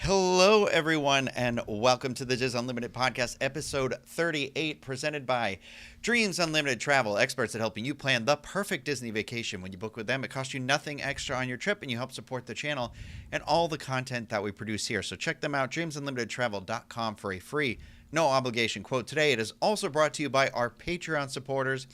Hello, everyone, and welcome to the Diz Unlimited Podcast, episode 38, presented by Dreams Unlimited Travel, experts at helping you plan the perfect Disney vacation. When you book with them, it costs you nothing extra on your trip, and you help support the channel and all the content that we produce here. So check them out, dreamsunlimitedtravel.com, for a free, no obligation quote today. It is also brought to you by our Patreon supporters.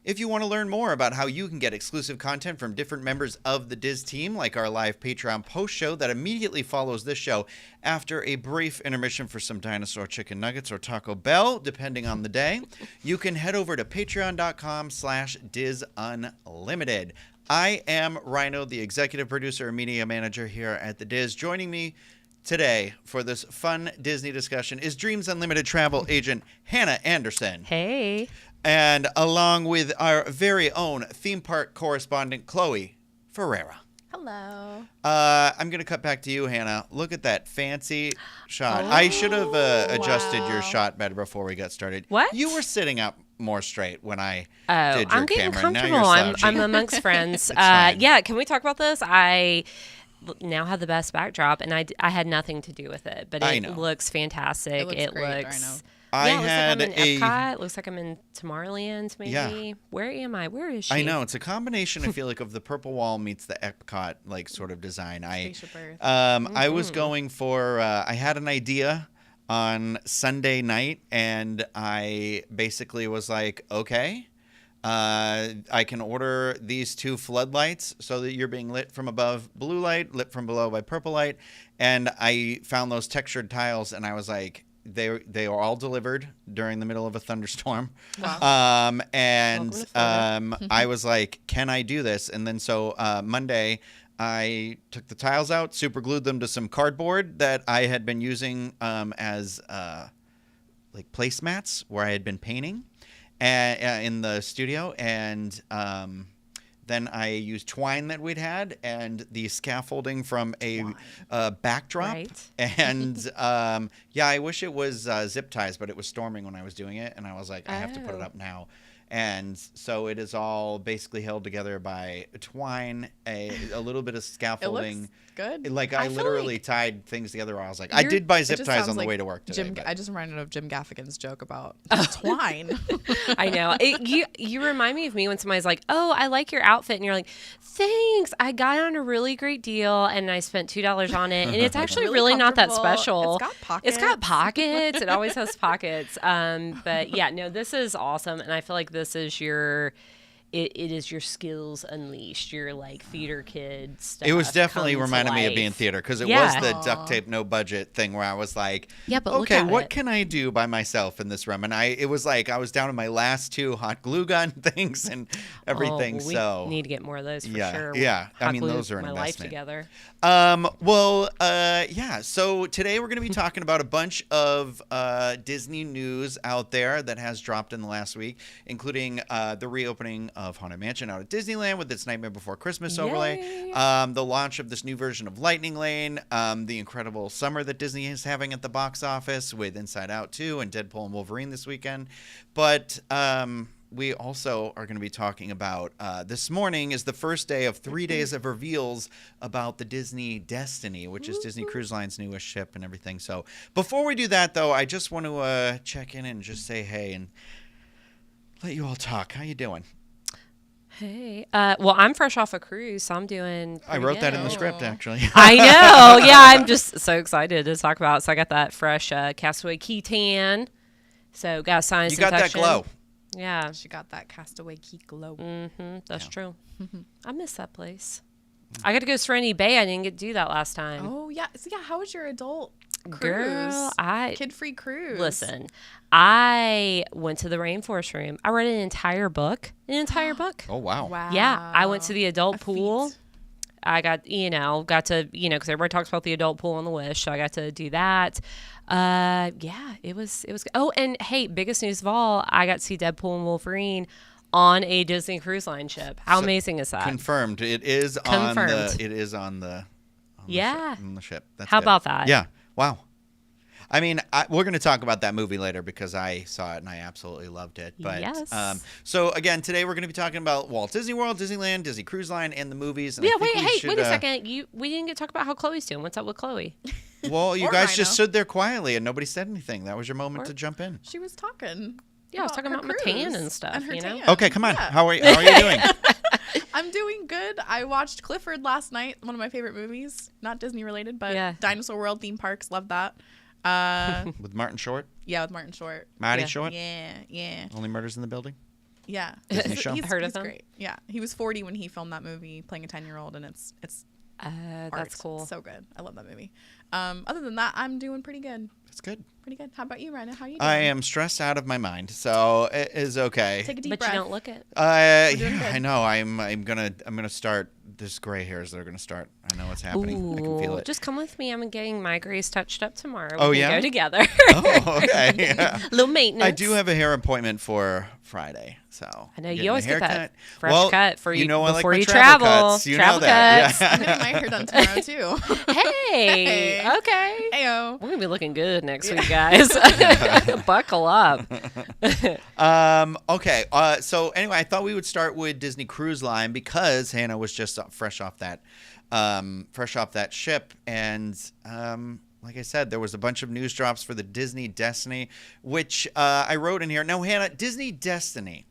If you want to learn more about how you can get exclusive content from different members of the Diz team, like our live Patreon post show that immediately follows this show after a brief intermission for some dinosaur chicken nuggets or Taco Bell, depending on the day, you can head over to patreon.com/DizUnlimited. I am Rhino, the executive producer and media manager here at the Diz. Joining me today for this fun Disney discussion is Dreams Unlimited travel agent Hannah Anderson. Hey. And along with our very own theme park correspondent, Chloe Ferreira. Hello. I'm going to cut back to you, Hannah. Look at that fancy shot. I should have adjusted your shot better before we got started. What? You were sitting up more straight when I did your I'm getting camera. comfortable. Now I'm amongst friends. fine. Yeah, can we talk about this? I now have the best backdrop, and I had nothing to do with it, but it looks fantastic. It looks great, looks. I Yeah, it looks like had I'm in Epcot. It looks like I'm in Tomorrowland, maybe. Yeah. Where am I? Where is she? I know. It's a combination, I feel like, of the purple wall meets the Epcot, like, sort of design. I was going for, I had an idea on Sunday night, and I basically was like, okay, I can order these two floodlights so that you're being lit from above blue light, lit from below by purple light. And I found those textured tiles, and I was like, they were all delivered during the middle of a thunderstorm. Wow. I was like, can I do this? And then so Monday, I took the tiles out, super glued them to some cardboard that I had been using as like placemats where I had been painting in the studio. And then I used twine that we'd had and the scaffolding from a backdrop. Right. And I wish it was zip ties, but it was storming when I was doing it. And I was like, I have to put it up now. And so it is all basically held together by twine, a little bit of scaffolding. It looks good. Like I literally tied things together. I was like, I did buy zip ties on the way to work today. I just reminded of Jim Gaffigan's joke about twine. I know. You remind me of me when somebody's like, oh, I like your outfit. And you're like, thanks. I got on a really great deal and I spent $2 on it. And it's actually really not that special. It's got pockets. It always has pockets. But yeah, no, this is awesome. And I feel like this is it is your skills unleashed, your like theater kid stuff. It was definitely reminded me of being theater because it was the duct tape, no budget thing where I was like, but okay, what can I do by myself in this room? And it was like I was down to my last two hot glue gun things and everything. We need to get more of those for sure. Yeah, I mean those are an investment. Life together. So today we're going to be talking about a bunch of Disney news out there that has dropped in the last week, including the reopening of Haunted Mansion out at Disneyland with its Nightmare Before Christmas overlay, the launch of this new version of Lightning Lane, the incredible summer that Disney is having at the box office with Inside Out 2 and Deadpool and Wolverine this weekend. But we also are going to be talking about this morning is the first day of 3 days of reveals about the Disney Destiny, which is Disney Cruise Line's newest ship and everything. So before we do that, though, I just want to check in and just say hey and let you all talk. How you doing? Hey. Well, I'm fresh off a cruise, so I'm doing I wrote that in the script, actually. I know. Yeah, I'm just so excited to talk about it. So I got that fresh Castaway Key tan. So got sinus infection. You got that glow. Yeah. She got that Castaway Key glow. Mm-hmm. That's true. I miss that place. I got to go Serenity Bay. I didn't get to do that last time. Oh, yeah. So, yeah, how was your adult cruise? Girl, kid-free cruise. Listen, I went to the Rainforest Room. I read an entire book. Oh, wow. Yeah. I went to the adult pool. I got to, because everybody talks about the adult pool on the Wish. So I got to do that. It was. Oh, and hey, biggest news of all, I got to see Deadpool and Wolverine on a Disney Cruise Line ship. How amazing is that? Confirmed. It is Confirmed. on the ship. That's How good. about that? Yeah. Wow. I mean, we're going to talk about that movie later because I saw it and I absolutely loved it. But yes. So again, today we're going to be talking about Walt Disney World, Disneyland, Disney Cruise Line, and the movies. And wait a second. We didn't get to talk about how Chloe's doing. What's up with Chloe? Well, you guys just stood there quietly and nobody said anything. That was your moment to jump in. She was talking. Yeah, I was talking about my tan and stuff. And her tan. Okay, come on. Yeah. How are you doing? I'm doing good. I watched Clifford last night. One of my favorite movies. Not Disney related, but Dinosaur World theme parks. Love that. With Martin Short? Yeah, with Martin Short. Marty Short? Yeah. Only Murders in the Building? Yeah. Disney show? He's heard of him? Great. Yeah. He was 40 when he filmed that movie, playing a 10-year-old, and it's that's cool. So good. I love that movie. Other than that, I'm doing pretty good. That's good. Pretty good. How about you, Rhina? How are you doing? I am stressed out of my mind, so it is okay. Take a deep But breath. you don't look it. I know. I'm gonna start. There's gray hairs that are gonna start. I know what's happening. I can feel it. Just come with me. I'm getting my grays touched up tomorrow. Oh, We can yeah? go together. Oh, okay. Yeah. Little maintenance. I do have a hair appointment for Friday, so I know getting you a always get that haircut. fresh cut for you know I like before my you travel travel. cuts. You Travel know that. cuts. I'm getting my hair done tomorrow, too. Hey. Okay. Heyo. We're gonna be looking good next week, guys. Buckle up. Okay. So anyway, I thought we would start with Disney Cruise Line because Hannah was just fresh off that ship, and like I said, there was a bunch of news drops for the Disney Destiny, which I wrote in here. Now, Hannah, Disney Destiny.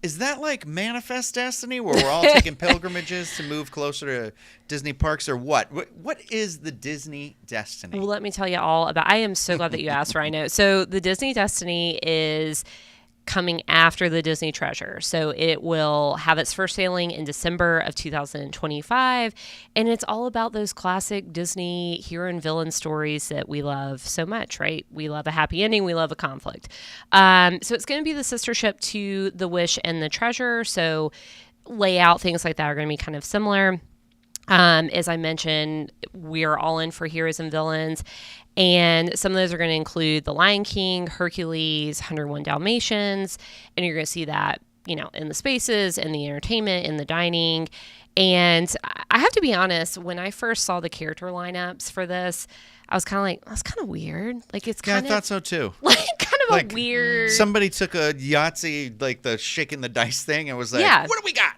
Is that like Manifest Destiny, where we're all taking pilgrimages to move closer to Disney parks, or what? What is the Disney Destiny? Well, let me tell you all about. I am so glad that you asked, Rhino. So the Disney Destiny is coming after the Disney Treasure. So it will have its first sailing in December of 2025. And it's all about those classic Disney hero and villain stories that we love so much, right? We love a happy ending. We love a conflict. So it's going to be the sister ship to the Wish and the Treasure. So layout, things like that are going to be kind of similar. As I mentioned, we are all in for heroes and villains. And some of those are going to include The Lion King, Hercules, 101 Dalmatians. And you're going to see that, in the spaces, in the entertainment, in the dining. And I have to be honest, when I first saw the character lineups for this, I was kind of like, that's kind of weird. Like, it's kind of. I thought so too. Like, kind of a weird. Somebody took a Yahtzee, like the shaking the dice thing, and was like, what do we got?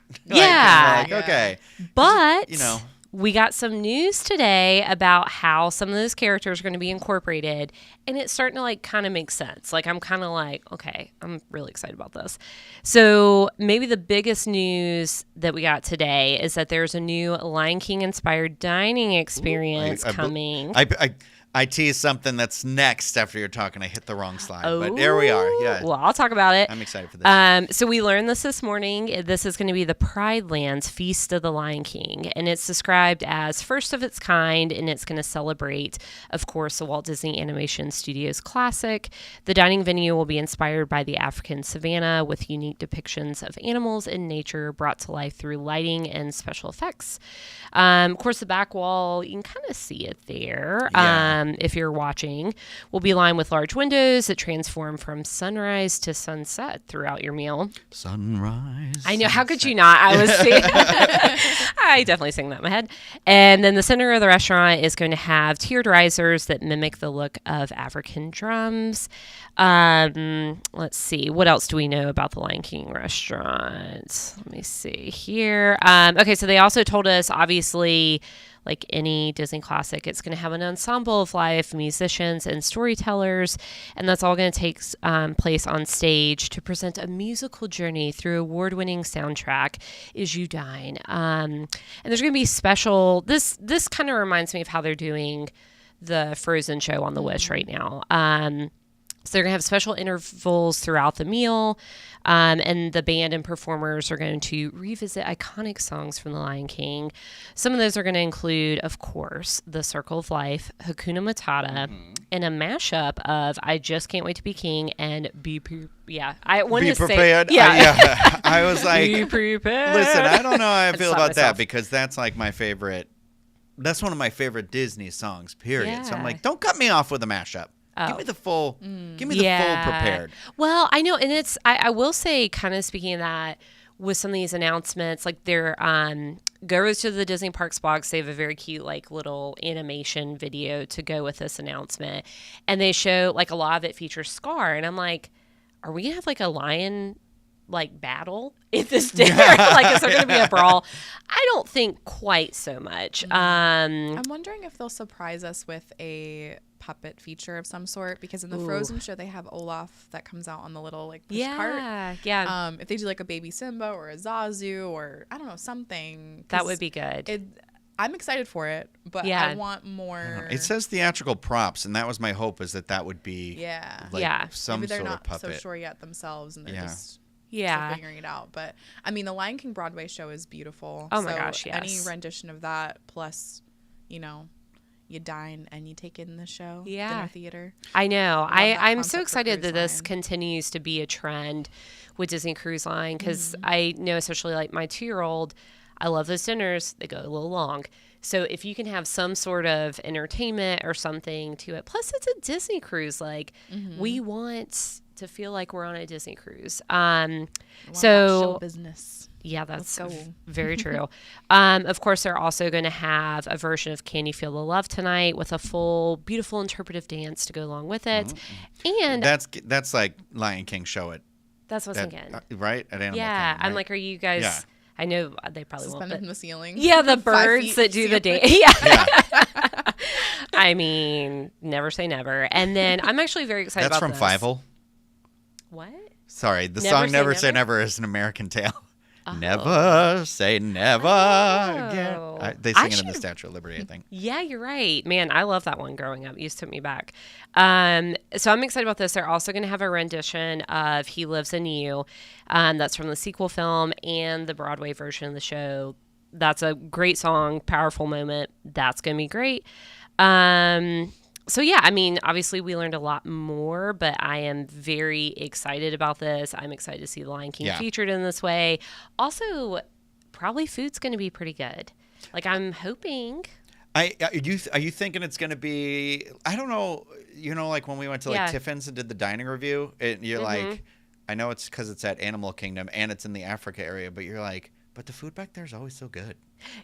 Okay. But. We got some news today about how some of those characters are going to be incorporated, and it's starting to kind of make sense. I'm kind of like, okay, I'm really excited about this. So maybe the biggest news that we got today is that there's a new Lion King inspired dining experience coming. I teased something that's next after you're talking. I hit the wrong slide, but there we are. Yeah. Well, I'll talk about it. I'm excited for this. So we learned this morning. This is going to be the Pride Lands Feast of the Lion King, and it's described as first of its kind, and it's going to celebrate, of course, the Walt Disney Animation Studios classic. The dining venue will be inspired by the African savannah with unique depictions of animals and nature brought to life through lighting and special effects. Of course, the back wall, you can kind of see it there. Yeah. If you're watching, will be lined with large windows that transform from sunrise to sunset throughout your meal. Sunrise. I know. How could you not? I was singing. I definitely sing that in my head. And then the center of the restaurant is going to have tiered risers that mimic the look of African drums. Let's see. What else do we know about the Lion King restaurant? Let me see here. Okay, so they also told us, obviously, like any Disney classic, it's going to have an ensemble of live musicians and storytellers, and that's all going to take place on stage to present a musical journey through award-winning soundtrack as you dine. And there's going to be special. This kind of reminds me of how they're doing the Frozen show on the Wish right now. So they're going to have special intervals throughout the meal, and the band and performers are going to revisit iconic songs from The Lion King. Some of those are going to include, of course, The Circle of Life, Hakuna Matata, and a mashup of I Just Can't Wait to Be King and I wanted to prepared. say... Yeah. I was like... Be prepared. Listen, I don't know how I feel about myself. that because that's like my favorite... That's one of my favorite Disney songs, period. Yeah. So I'm like, don't cut me off with a mashup. Oh. Give me the full prepared. Well, I know, and it's I will say, kind of speaking of that, with some of these announcements, like their goes to the Disney Parks blogs. They have a very cute like little animation video to go with this announcement, and they show like a lot of it features Scar, and I'm like, are we gonna have like a lion like battle at this dinner? Like, is there gonna be a brawl? I don't think quite so much. I'm wondering if they'll surprise us with a puppet feature of some sort, because in the Frozen show they have Olaf that comes out on the little like push cart. Yeah. If they do like a baby Simba or a Zazu or I don't know, something, that would be good. I'm excited for it, but I want more. It says theatrical props, and that was my hope, is that would be some maybe they're sort not of puppet. so sure yet themselves, and they're just still figuring it out. But I mean, the Lion King Broadway show is beautiful. Oh my gosh, yes. Any rendition of that, plus, you know, you dine and you take in the show. Dinner theater. I know. I'm so excited that this continues to be a trend with Disney Cruise Line, because I know, especially like my 2-year-old, I love those dinners. They go a little long. So if you can have some sort of entertainment or something to it, plus it's a Disney cruise, like we want to feel like we're on a Disney cruise. Show business. Yeah, that's very true. Of course, they're also going to have a version of Can You Feel the Love Tonight with a full, beautiful interpretive dance to go along with it. And that's like Lion King Show It. That's what I was thinking. Right? At Animal Kingdom, right? I'm like, are you guys... Yeah. I know they probably won't. Suspended from the ceiling. Yeah, the birds that do the dance. Yeah. I mean, never say never. And then I'm actually very excited about this. That's from Fievel. What? Sorry, the song Never Say Never is an American Tale. Never say never again. They sing it in the Statue of Liberty, I think. Yeah, you're right. Man, I love that one growing up. You just took me back. So I'm excited about this. They're also going to have a rendition of He Lives in You. That's from the sequel film and the Broadway version of the show. That's a great song, powerful moment. That's going to be great. So yeah, I mean, obviously we learned a lot more, but I am very excited about this. I'm excited to see The Lion King featured in this way. Also, probably food's going to be pretty good. Like, I'm hoping. Are you thinking it's going to be? I don't know. You know, like when we went to like Tiffin's and did the dining review, you're like, I know it's because it's at Animal Kingdom and it's in the Africa area, but you're like, but the food back there is always so good.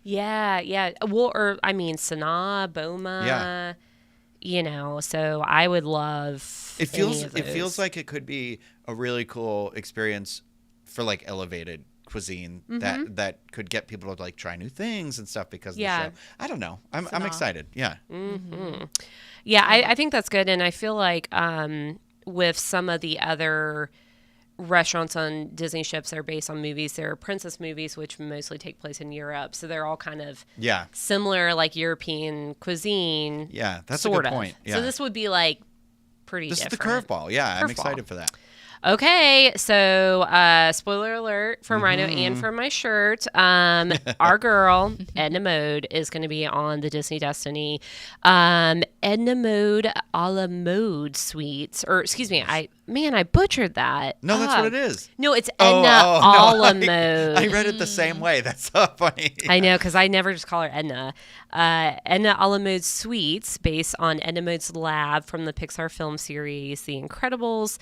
Yeah. Well, or I mean, Sanaa, Boma. Yeah. You know, so I would love. It feels like it could be a really cool experience for like elevated cuisine that could get people to like try new things and stuff because of the show. I don't know. I'm excited. Yeah. Yeah, I think that's good, and I feel like with some of the other restaurants on Disney ships that are based on movies, they're princess movies, which mostly take place in Europe, so they're all kind of similar, like European cuisine. Yeah, that's a good point. Yeah. So this would be like pretty different. This is the curveball. Yeah, I'm excited for that. Okay, so spoiler alert from Rhino and from my shirt. Our girl, Edna Mode, is going to be on the Disney Destiny. Edna Mode a la Mode Suites. Or, excuse me, I butchered that. No, that's what it is. No, it's Edna a la Mode. I read it the same way. That's so funny. I know, because I never just call her Edna. Edna a la Mode Suites, based on Edna Mode's Lab from the Pixar film series The Incredibles,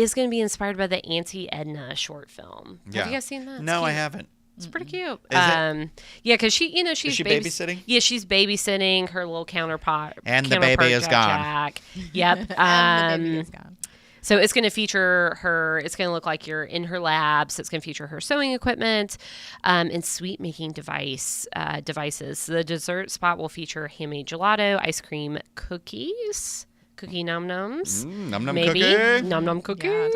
is going to be inspired by the Auntie Edna short film. Have you guys seen that? No, I haven't. It's pretty cute. Is it? Yeah, because she's is she babysitting? Yeah, she's babysitting her little counterpart. And the baby is gone. Yep. And the baby is gone. So it's going to feature her. It's going to look like you're in her lab. So it's going to feature her sewing equipment and sweet making devices. The dessert spot will feature handmade gelato, ice cream, cookies. Cookie num nums, num num cookie,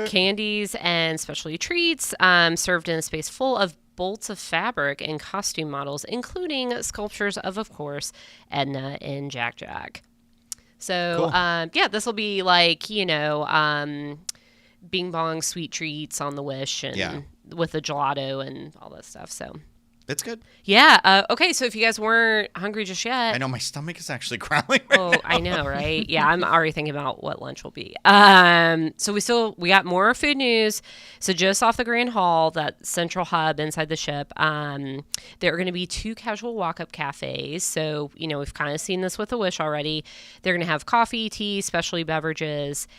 candies, and specialty treats served in a space full of bolts of fabric and costume models, including sculptures of course, Edna and Jack Jack. So, cool. This will be like, Bing Bong sweet treats on the Wish and with the gelato and all that stuff. So. It's good. Yeah. Okay. So if you guys weren't hungry just yet. I know my stomach is actually growling right now. I know, right? Yeah. I'm already thinking about what lunch will be. So we got more food news. So just off the Grand Hall, that central hub inside the ship, there are going to be 2 casual walk-up cafes. So, we've kind of seen this with the Wish already. They're going to have coffee, tea, specialty beverages.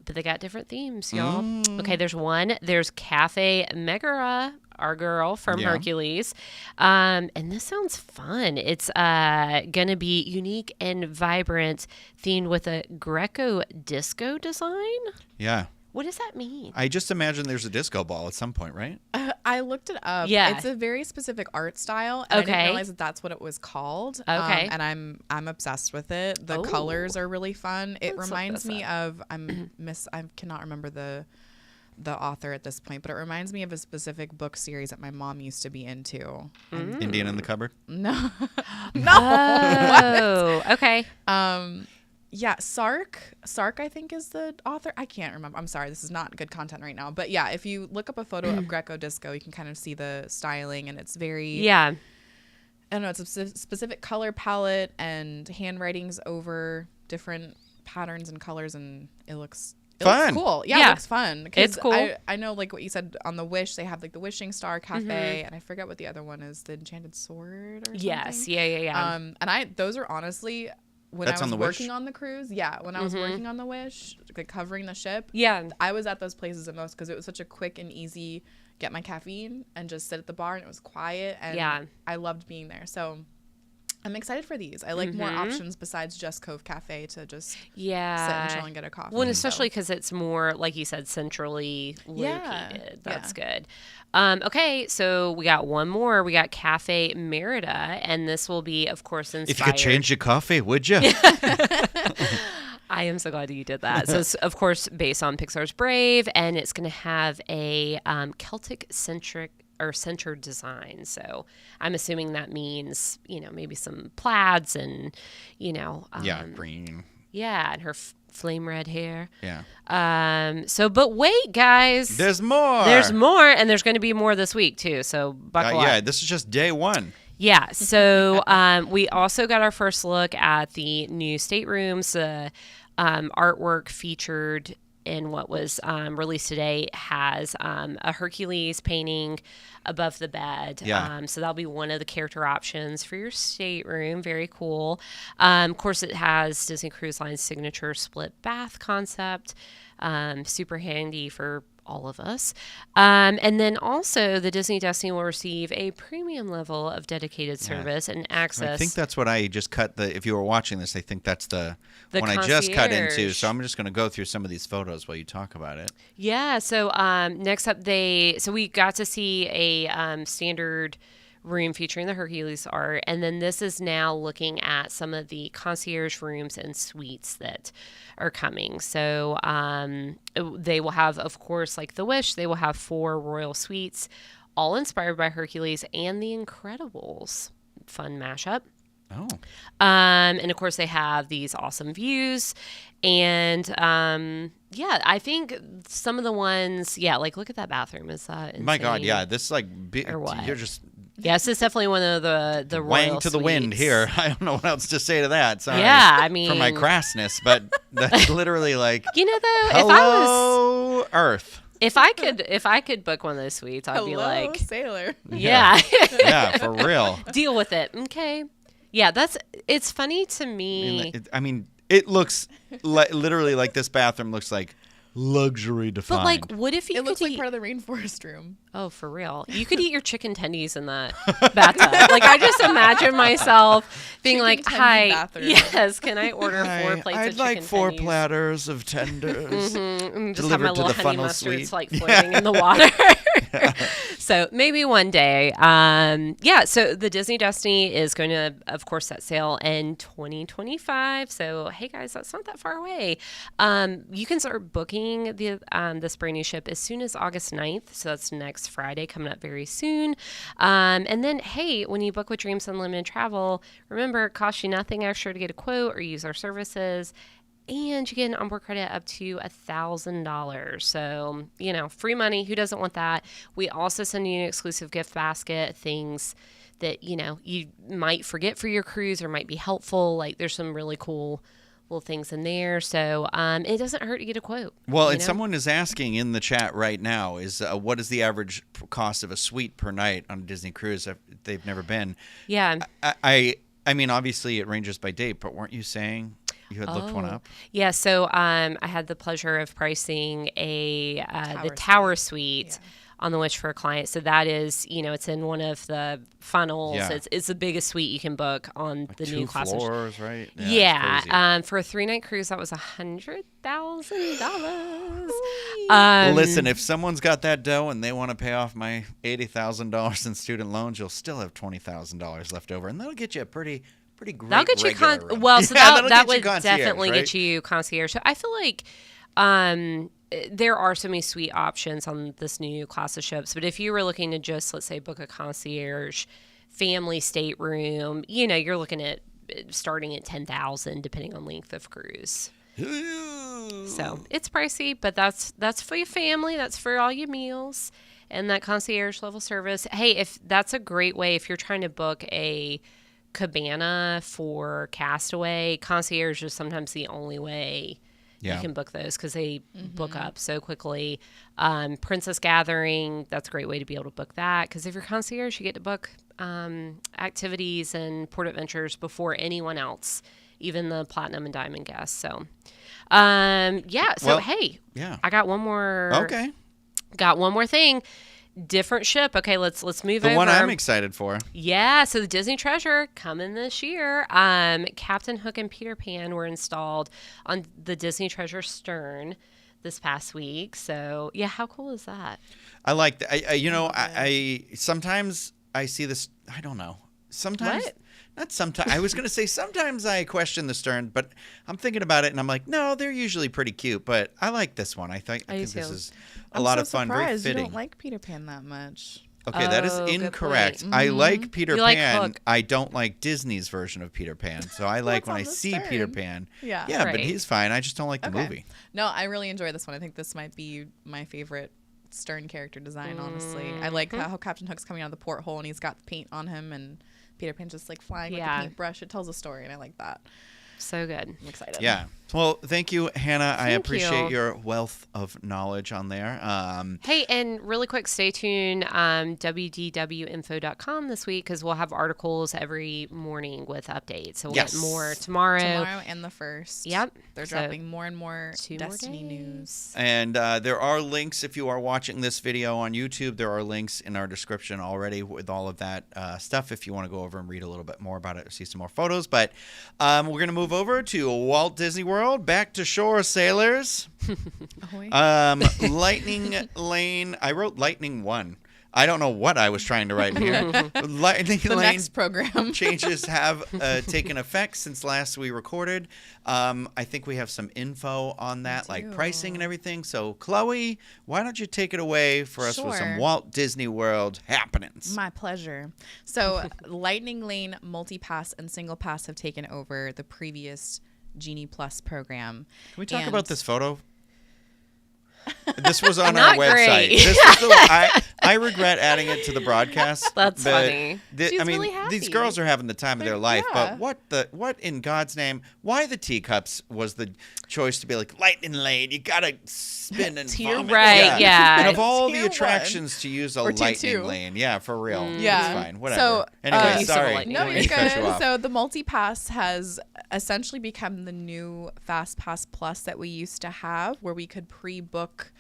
But they got different themes, y'all. Okay, there's Cafe Megara, our girl from Hercules. And this sounds fun. It's going to be unique and vibrant, themed with a Greco disco design. Yeah. What does that mean? I just imagine there's a disco ball at some point, right? I looked it up. Yeah. It's a very specific art style. And I didn't realize that's what it was called. Okay. And I'm obsessed with it. The colors are really fun. It reminds me of I cannot remember the author at this point, but it reminds me of a specific book series that my mom used to be into. Indian in the Cupboard? No. Oh, okay. Yeah, Sark, I think, is the author. I can't remember. I'm sorry. This is not good content right now. But yeah, if you look up a photo of Greco disco, you can kind of see the styling, and it's very... Yeah. I don't know. It's a specific color palette and handwritings over different patterns and colors, and it looks cool. Yeah, it looks fun. It's cool. I know, like what you said on the Wish, they have like the Wishing Star Cafe, and I forget what the other one is, the Enchanted Sword or something. Yes. Yeah. And those are honestly... When That's I was on the working Wish? on the cruise, when I was working on the Wish, like covering the ship, I was at those places the most because it was such a quick and easy get my caffeine and just sit at the bar, and it was quiet, and I loved being there. So I'm excited for these. I like more options besides just Cove Cafe to just sit and chill and get a coffee. Well, and especially because it's more, like you said, centrally located. That's good. Okay, so we got one more. We got Cafe Merida, and this will be, of course, inspired. If you could change your coffee, would you? I am so glad you did that. So it's, of course, based on Pixar's Brave, and it's going to have a Celtic-centric or centered design. So I'm assuming that means, maybe some plaids and, green. Yeah, and her flame red hair. Yeah. But wait, guys. There's more, and there's going to be more this week, too. So buckle up. Yeah, this is just day one. Yeah, so we also got our first look at the new staterooms. Artwork featured in what was released today has a Hercules painting above the bed. Yeah. So that'll be one of the character options for your stateroom. Very cool. Of course, it has Disney Cruise Line's signature split bath concept. Super handy for all of us. And then also the Disney Destiny will receive a premium level of dedicated service and access. I think that's what I just cut if you were watching this, I think that's the one I just cut into. So I'm just going to go through some of these photos while you talk about it. Yeah. So next up, we got to see a standard room featuring the Hercules art, and then this is now looking at some of the concierge rooms and suites that are coming. So they will have, of course, like the Wish, they will have 4 royal suites, all inspired by Hercules and the Incredibles. Fun mashup. Oh. And of course they have these awesome views, and I think some of the ones, like look at that bathroom. Is that insane? My God, yeah, this is like or what? You're just. Yes, it's definitely one of the wang royal to the wind suites. here. I don't know what else to say to that. Sorry. Yeah, I mean, for my crassness, but that's literally like though, hello, Earth. If I could book one of those suites, I'd be like, sailor. Yeah. Yeah, for real. Deal with it. Okay. Yeah, it's funny to me. I mean, it looks literally like this bathroom looks like luxury defined. But like, what if you It looks could like part of the rainforest room. Oh, for real. You could eat your chicken tendies in that bathtub. Like, I just imagine myself being Chicken like, tendy hi, bathroom. yes, can I order 4 plates I'd of like chicken 4 tendies? platters of tenders. And just delivered have my to little the honey funnel mustard suite. like floating in the water. So maybe one day. So the Disney Destiny is going to, of course, set sail in 2025. So, hey, guys, that's not that far away. You can start booking this brand new ship as soon as August 9th. So that's next Friday, coming up very soon. And then, hey, when you book with Dreams Unlimited Travel, remember, it costs you nothing extra to get a quote or use our services. And you get an onboard credit up to $1,000. So, free money. Who doesn't want that? We also send you an exclusive gift basket, things that, you might forget for your cruise or might be helpful. Like, there's some really cool little things in there. So it doesn't hurt to get a quote. Well, and someone is asking in the chat right now what is the average cost of a suite per night on a Disney cruise if they've never been? Yeah. I mean, obviously it ranges by date, but weren't you saying? You had looked one up? Yeah, so I had the pleasure of pricing the Tower Suite on the Wish for a client. So that is, it's in one of the funnels. Yeah. It's the biggest suite you can book on the new class. 2 floors, right? Yeah. For a 3-night cruise, that was $100,000. Well, listen, if someone's got that dough and they want to pay off my $80,000 in student loans, you'll still have $20,000 left over, and that'll get you a pretty great that'll get you room. Well, so that would definitely get you concierge. So I feel like there are so many sweet options on this new class of ships, but if you were looking to just, let's say, book a concierge family stateroom, you're looking at starting at $10,000 depending on length of cruise. So it's pricey, but that's for your family, that's for all your meals, and that concierge level service. Hey, if that's a great way, if you're trying to book a cabana for Castaway, concierge is sometimes the only way you can book those, because they book up so quickly. Princess Gathering, that's a great way to be able to book that, because if you're concierge, you get to book activities and port adventures before anyone else, even the platinum and diamond guests. So I got one more thing. Different ship. Okay, let's move over. The one I'm excited for. Yeah, so the Disney Treasure coming this year. Captain Hook and Peter Pan were installed on the Disney Treasure stern this past week. So, yeah, how cool is that? I like that. I sometimes I see this, I don't know. Sometimes what? Not sometimes. I was going to say sometimes I question the stern, but I'm thinking about it and I'm like, no, they're usually pretty cute. But I like this one. I think this is a lot of fun. Very fitting. You don't like Peter Pan that much. Okay, that is incorrect. I like Peter Pan. I don't like Disney's version of Peter Pan. So I like when I see Peter Pan. Yeah, but he's fine. I just don't like the movie. No, I really enjoy this one. I think this might be my favorite stern character design, honestly. I like how Captain Hook's coming out of the porthole and he's got the paint on him, and Peter Pan's just like flying with a paintbrush. It tells a story, and I like that. So good. I'm excited. Yeah. Well, thank you, Hannah. I appreciate your wealth of knowledge on there. Hey, and really quick, stay tuned, wdwinfo.com this week, because we'll have articles every morning with updates. So we'll get more tomorrow. Tomorrow and the 1st. Yep. They're dropping more and more Destiny news. And there are links, if you are watching this video on YouTube, there are links in our description already with all of that stuff if you want to go over and read a little bit more about it or see some more photos. But we're going to move over to Walt Disney World. Back to shore, sailors. Lightning Lane. I wrote Lightning 1. I don't know what I was trying to write here. Lightning Lane next program. changes have taken effect since last we recorded. I think we have some info on that, like pricing and everything. So, Chloe, why don't you take it away for us with some Walt Disney World happenings? My pleasure. So, Lightning Lane Multi-Pass and Single Pass have taken over the previous Genie Plus program. Can we talk about this photo? This was on our website. This was I regret adding it to the broadcast. That's funny. Really happy. These girls are having the time of their life. Yeah. But what in God's name? Why the teacups was the choice to be like Lightning Lane? You gotta spin and vomit. Right? Yeah. And of all the attractions to use a Lightning Lane, for real. Yeah, it's fine. Whatever. So anyway, sorry. No, you're good. So the multi-pass has essentially become the new Fast Pass Plus that we used to have, where we could pre-book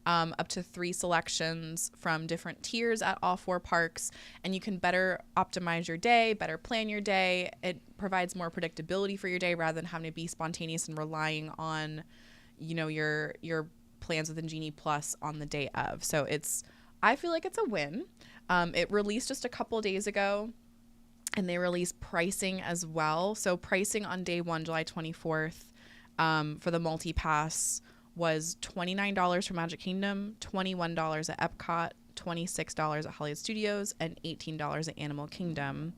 up to 3 selections from different tiers at all 4 parks, and you can better optimize your day, better plan your day. It provides more predictability for your day rather than having to be spontaneous and relying on, your plans within Genie Plus on the day of. So I feel like it's a win. It released just a couple of days ago, and they released pricing as well. So pricing on day 1, July 24th, for the multi-pass was $29 for Magic Kingdom, $21 at Epcot, $26 at Hollywood Studios, and $18 at Animal Kingdom.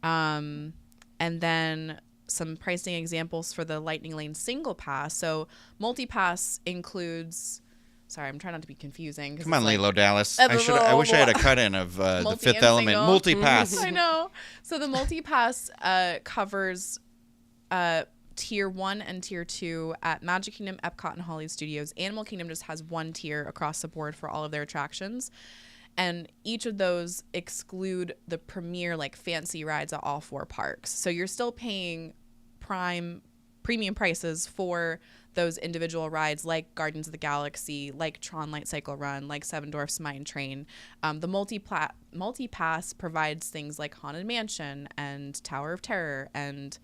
And then some pricing examples for the Lightning Lane single pass. So multi-pass includes... Sorry, I'm trying not to be confusing. Come on, Lilo Dallas. I wish I had a cut-in of The Fifth Element. Multi-pass. I know. So the multi-pass covers... Tier 1 and Tier 2 at Magic Kingdom, Epcot, and Hollywood Studios. Animal Kingdom just has 1 tier across the board for all of their attractions. And each of those exclude the premier, fancy rides at all 4 parks. So you're still paying prime premium prices for those individual rides like Guardians of the Galaxy, like Tron Light Cycle Run, like Seven Dwarfs Mine Train. The multi-pass provides things like Haunted Mansion and Tower of Terror and,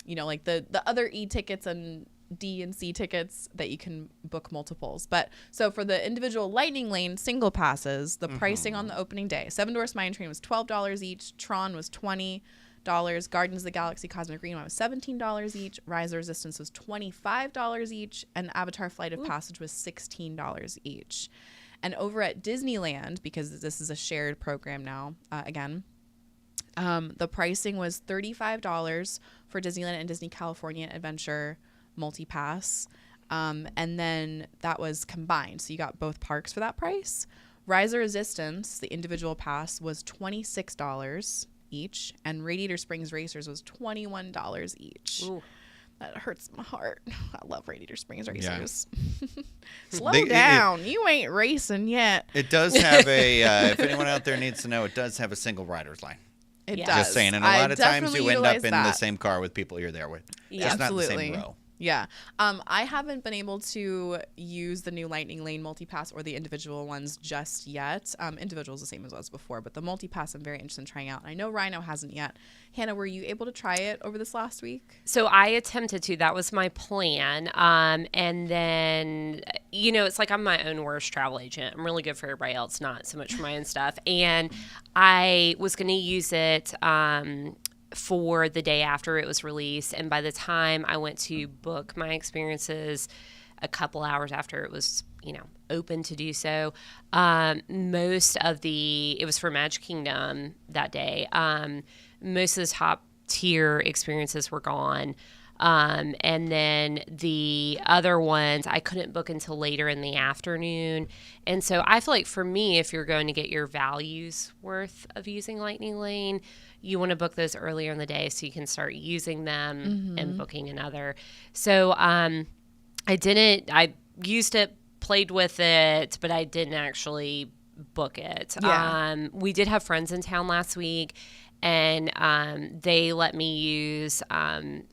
you know, like the other E-tickets and D and C tickets that you can book multiples. But so for the individual Lightning Lane single passes, the pricing on the opening day, Seven Dwarfs Mine Train was $12 each, Tron was $20, Guardians of the Galaxy Cosmic Rewind was $17 each, Rise of Resistance was $25 each, and Avatar Flight of Passage was $16 each. And over at Disneyland, because this is a shared program now, the pricing was $35 for Disneyland and Disney California Adventure multi-pass, and then that was combined, so you got both parks for that price. Rise of Resistance, the individual pass, was $26 each, and Radiator Springs Racers was $21 each. Ooh. That hurts my heart. I love Radiator Springs Racers. Yeah. Slow down. You ain't racing yet. It does have if anyone out there needs to know, it does have a single rider's line. It does. Just saying, and a lot of times you end up in the same car with people you're there with. Yeah, just absolutely. not in the same row. Yeah. I haven't been able to use the new Lightning Lane multipass or the individual ones just yet. Individual is the same as was before, but the multipass I'm very interested in trying out. I know Rhino hasn't yet. Hannah, were you able to try it over this last week? So I attempted to. That was my plan. And then, you know, it's like I'm my own worst travel agent. I'm really good for everybody else, not so much for my own stuff. And I was going to use it for the day after it was released, and by the time I went to book my experiences a couple hours after it was, you know, open to do so, it was for Magic Kingdom that day. Most of the top tier experiences were gone. And then the other ones I couldn't book until later in the afternoon. And so I feel like for me, if you're going to get your values worth of using Lightning Lane, you want to book those earlier in the day so you can start using them and booking another. So I used it, played with it, but I didn't actually book it. Yeah. We did have friends in town last week, and they let me use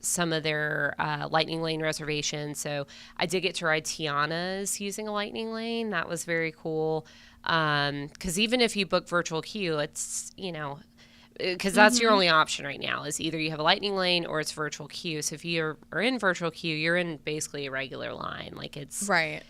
some of their Lightning Lane reservations. So I did get to ride Tiana's using a Lightning Lane. That was very cool. Because even if you book virtual queue, it's, you know, because that's your only option right now is either you have a Lightning Lane or it's virtual queue. So if you are in virtual queue, you're in basically a regular line. Like it's right.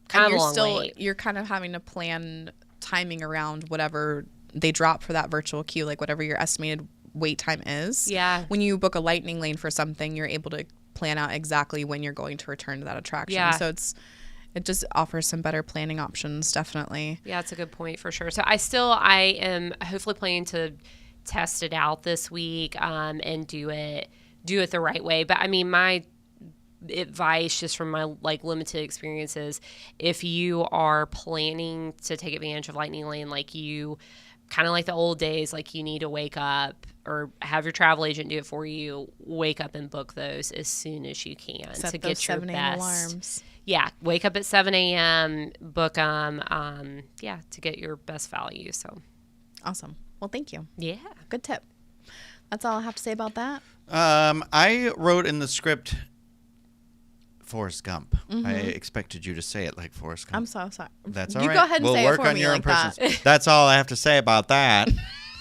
Kind of a long wait. You're kind of having to plan timing around whatever they drop for that virtual queue, like whatever your estimated wait time is. Yeah. When you book a Lightning Lane for something, you're able to plan out exactly when you're going to return to that attraction. Yeah. So it just offers some better planning options, definitely. Yeah, it's a good point for sure. So I am hopefully planning to test it out this week and do it the right way. But I mean, my advice just from my like limited experiences, if you are planning to take advantage of Lightning Lane, like you kind of like the old days, like you need to wake up or have your travel agent do it for you, wake up and book those as soon as you can. Set to those get your 7 best alarms. Yeah, wake up at 7 a.m., book them, to get your best value. So awesome. Well, thank you. Yeah. Good tip. That's all I have to say about that. I wrote in the script Forrest Gump. I expected you to say it like Forrest Gump. I'm so sorry. That's all you right. Go ahead and say it for me like that. That's all I have to say about that.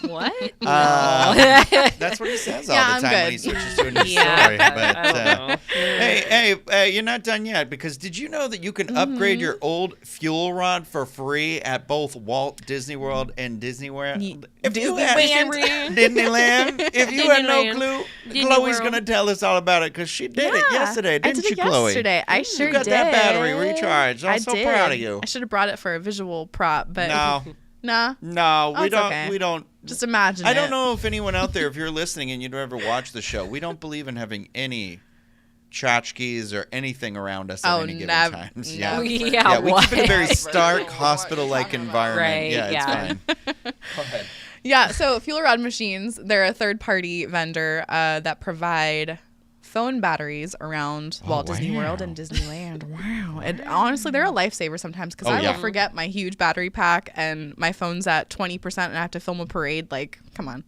What? That's what he says all the time when he switches to a new story. But hey, you're not done yet, because did you know that you can upgrade your old FuelRod for free at both Walt Disney World and Disneyland? Disneyland. If you had no clue, Chloe's going to tell us all about it, because she did it yesterday, didn't you, Chloe? Yesterday. I sure did. You got that battery recharged. I'm so proud of you. I should have brought it for a visual prop, but no. Nah. No, we don't. Okay. We don't. Just imagine I don't know if anyone out there, if you're listening and you'd ever watch the show, we don't believe in having any tchotchkes or anything around us at any given times. Yeah, we keep what? it a very stark hospital-like environment. Right, it's fine. Go ahead. Yeah, so FuelRod machines, they're a third-party vendor that provide phone batteries around Walt Disney World and Disneyland. Wow. And honestly, they're a lifesaver sometimes, because I will forget my huge battery pack and my phone's at 20% and I have to film a parade like Come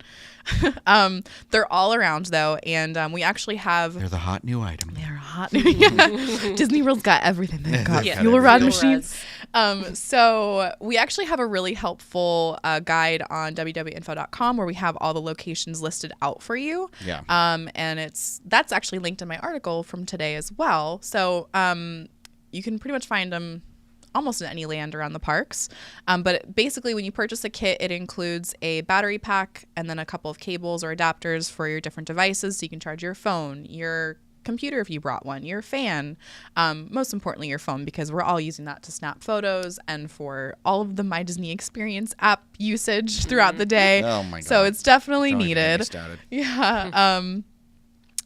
on. They're all around, though, and we actually have... They're the hot new item. They're hot new... Yeah. Disney World's got everything. They've got FuelRod machines. So we actually have a really helpful guide on www.info.com where we have all the locations listed out for you. Yeah. And that's actually linked in my article from today as well. So you can pretty much find them almost in any land around the parks. But basically, when you purchase a kit, it includes a battery pack and then a couple of cables or adapters for your different devices so you can charge your phone, your computer if you brought one, your fan, most importantly your phone, because we're all using that to snap photos and for all of the My Disney Experience app usage throughout the day. Oh my God. So it's definitely Don't needed. even get me started. Yeah.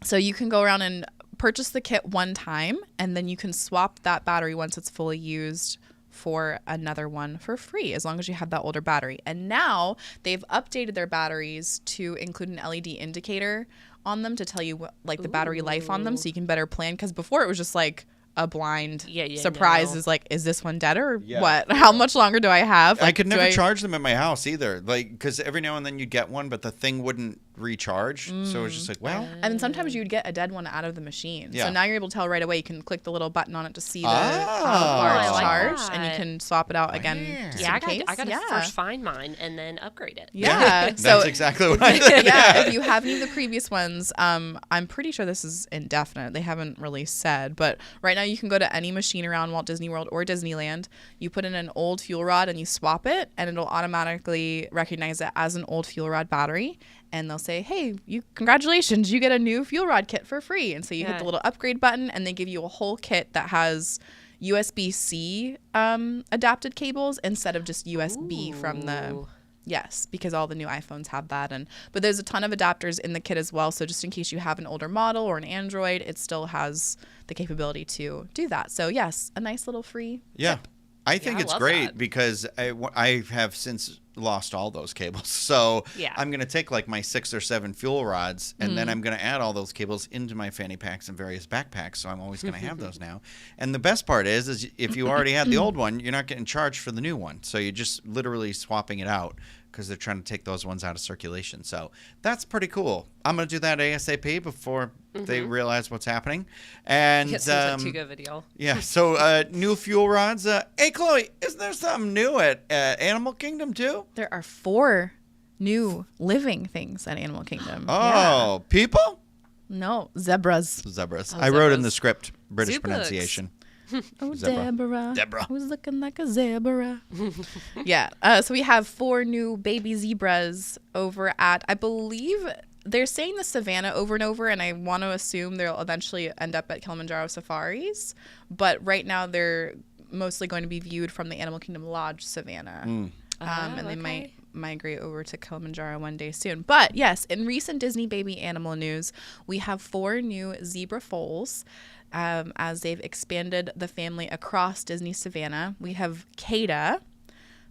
So you can go around and purchase the kit one time, and then you can swap that battery once it's fully used for another one for free, as long as you have that older battery. And now they've updated their batteries to include an LED indicator on them to tell you what, like the battery life on them, so you can better plan. Because before it was just like a blind surprise. Is like, is this one dead or what? How much longer do I have? Like, I could never charge them at my house either. Like, because every now and then you'd get one, but the thing wouldn't recharge. So it was just like, well. And then sometimes you'd get a dead one out of the machine. So now you're able to tell right away. You can click the little button on it to see the large charge, and you can swap it out again. Yeah, I got to first find mine and then upgrade it. Yeah. That's exactly what I did. If you have any of the previous ones, I'm pretty sure this is indefinite. They haven't really said, but right now you can go to any machine around Walt Disney World or Disneyland. You put in an old fuel rod and you swap it, and it'll automatically recognize it as an old fuel rod battery. And they'll say, hey, congratulations, you get a new fuel rod kit for free. And so you hit the little upgrade button, and they give you a whole kit that has USB-C adapted cables instead of just USB from the... Yes, because all the new iPhones have that. But there's a ton of adapters in the kit as well. So just in case you have an older model or an Android, it still has the capability to do that. So yes, a nice little free tip. I think it's great because I have since lost all those cables. So I'm going to take like my 6 or 7 fuel rods, and then I'm going to add all those cables into my fanny packs and various backpacks. So I'm always going to have those now. And the best part is if you already had the old one, you're not getting charged for the new one. So you're just literally swapping it out because they're trying to take those ones out of circulation. So that's pretty cool. I'm going to do that ASAP before they realize what's happening. And it seems like too good of a deal. Yeah. So new fuel rods. Hey, Chloe, isn't there something new at Animal Kingdom too? There are 4 new living things at Animal Kingdom. Oh, people? No, zebras. I wrote in the script British pronunciation. Oh, Deborah. Who's looking like a zebra? So we have 4 new baby zebras over at, I believe they're saying the Savannah over and over, and I want to assume they'll eventually end up at Kilimanjaro Safaris. But right now they're mostly going to be viewed from the Animal Kingdom Lodge Savannah. And they might migrate over to Kilimanjaro one day soon. But yes, in recent Disney baby animal news, we have 4 new zebra foals. As they've expanded the family across Disney Savannah. We have Kada,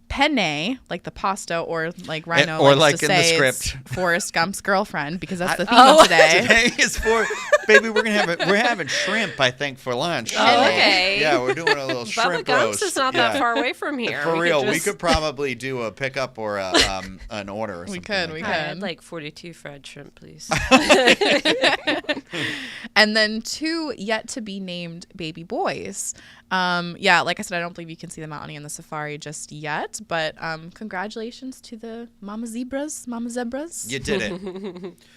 Penne, like the pasta, or like Rhino, or likes like to in say, the script, Forrest Gump's girlfriend, because that's the theme of today. Today is for baby. We're having shrimp, I think, for lunch. Oh, okay. Yeah, we're doing a little shrimp roast. Bubba Gump's is not that far away from here. For real, we could probably do a pickup or an order or something. We could. I'd like 42 fried shrimp, please. And then 2 yet to be named baby boys. Like I said, I don't believe you can see them out on the safari just yet, but congratulations to the mama zebras. You did it.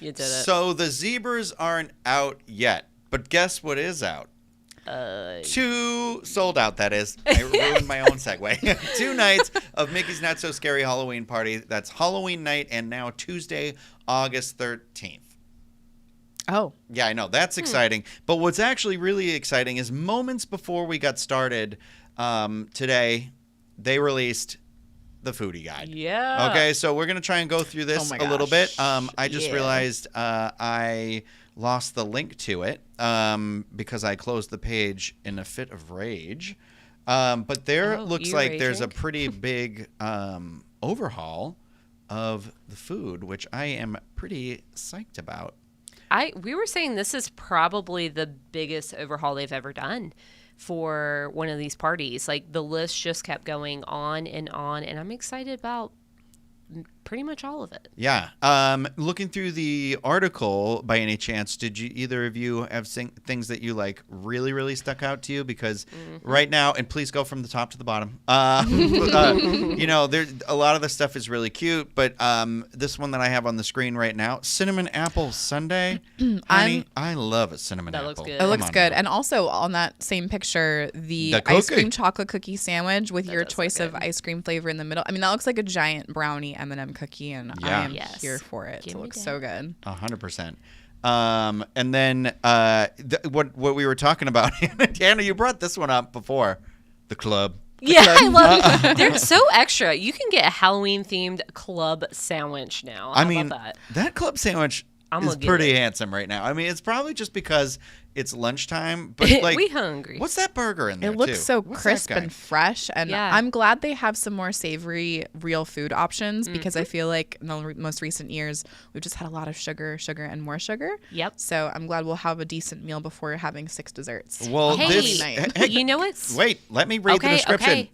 You did it. So the zebras aren't out yet, but guess what is out? 2 sold out, that is. I ruined my own segue. 2 nights of Mickey's Not So Scary Halloween Party. That's Halloween night and now Tuesday, August 13th. Oh. Yeah, I know. That's exciting. But what's actually really exciting is moments before we got started today, they released the foodie guide. Yeah. Okay, so we're going to try and go through this a little bit. I just realized I lost the link to it because I closed the page in a fit of rage. But there looks like there's a pretty big overhaul of the food, which I am pretty psyched about. We were saying this is probably the biggest overhaul they've ever done for one of these parties. Like, the list just kept going on, and I'm excited about pretty much all of it. Yeah. Looking through the article, by any chance, did you either of you have things that you like really, really stuck out to you? Because right now, and please go from the top to the bottom. There a lot of the stuff is really cute, but this one that I have on the screen right now, cinnamon apple sundae. Honey, I love a cinnamon apple. Looks good. It looks good. And also on that same picture, the ice cream chocolate cookie sandwich with your choice of ice cream flavor in the middle. I mean, that looks like a giant brownie M&M cookie, and I am here for it. It looks so good. 100%. And then what we were talking about, Hannah, you brought this one up before, the club. I love it. They're so extra. You can get a Halloween-themed club sandwich now. I mean, that club sandwich is pretty handsome right now. I mean, it's probably just because it's lunchtime, but like, we hungry. What's that burger in there? It looks so crisp and fresh, and I'm glad they have some more savory, real food options because I feel like in the most recent years we've just had a lot of sugar, and more sugar. Yep. So I'm glad we'll have a decent meal before having 6 desserts. Well, you know what? Wait, let me read the description. Okay.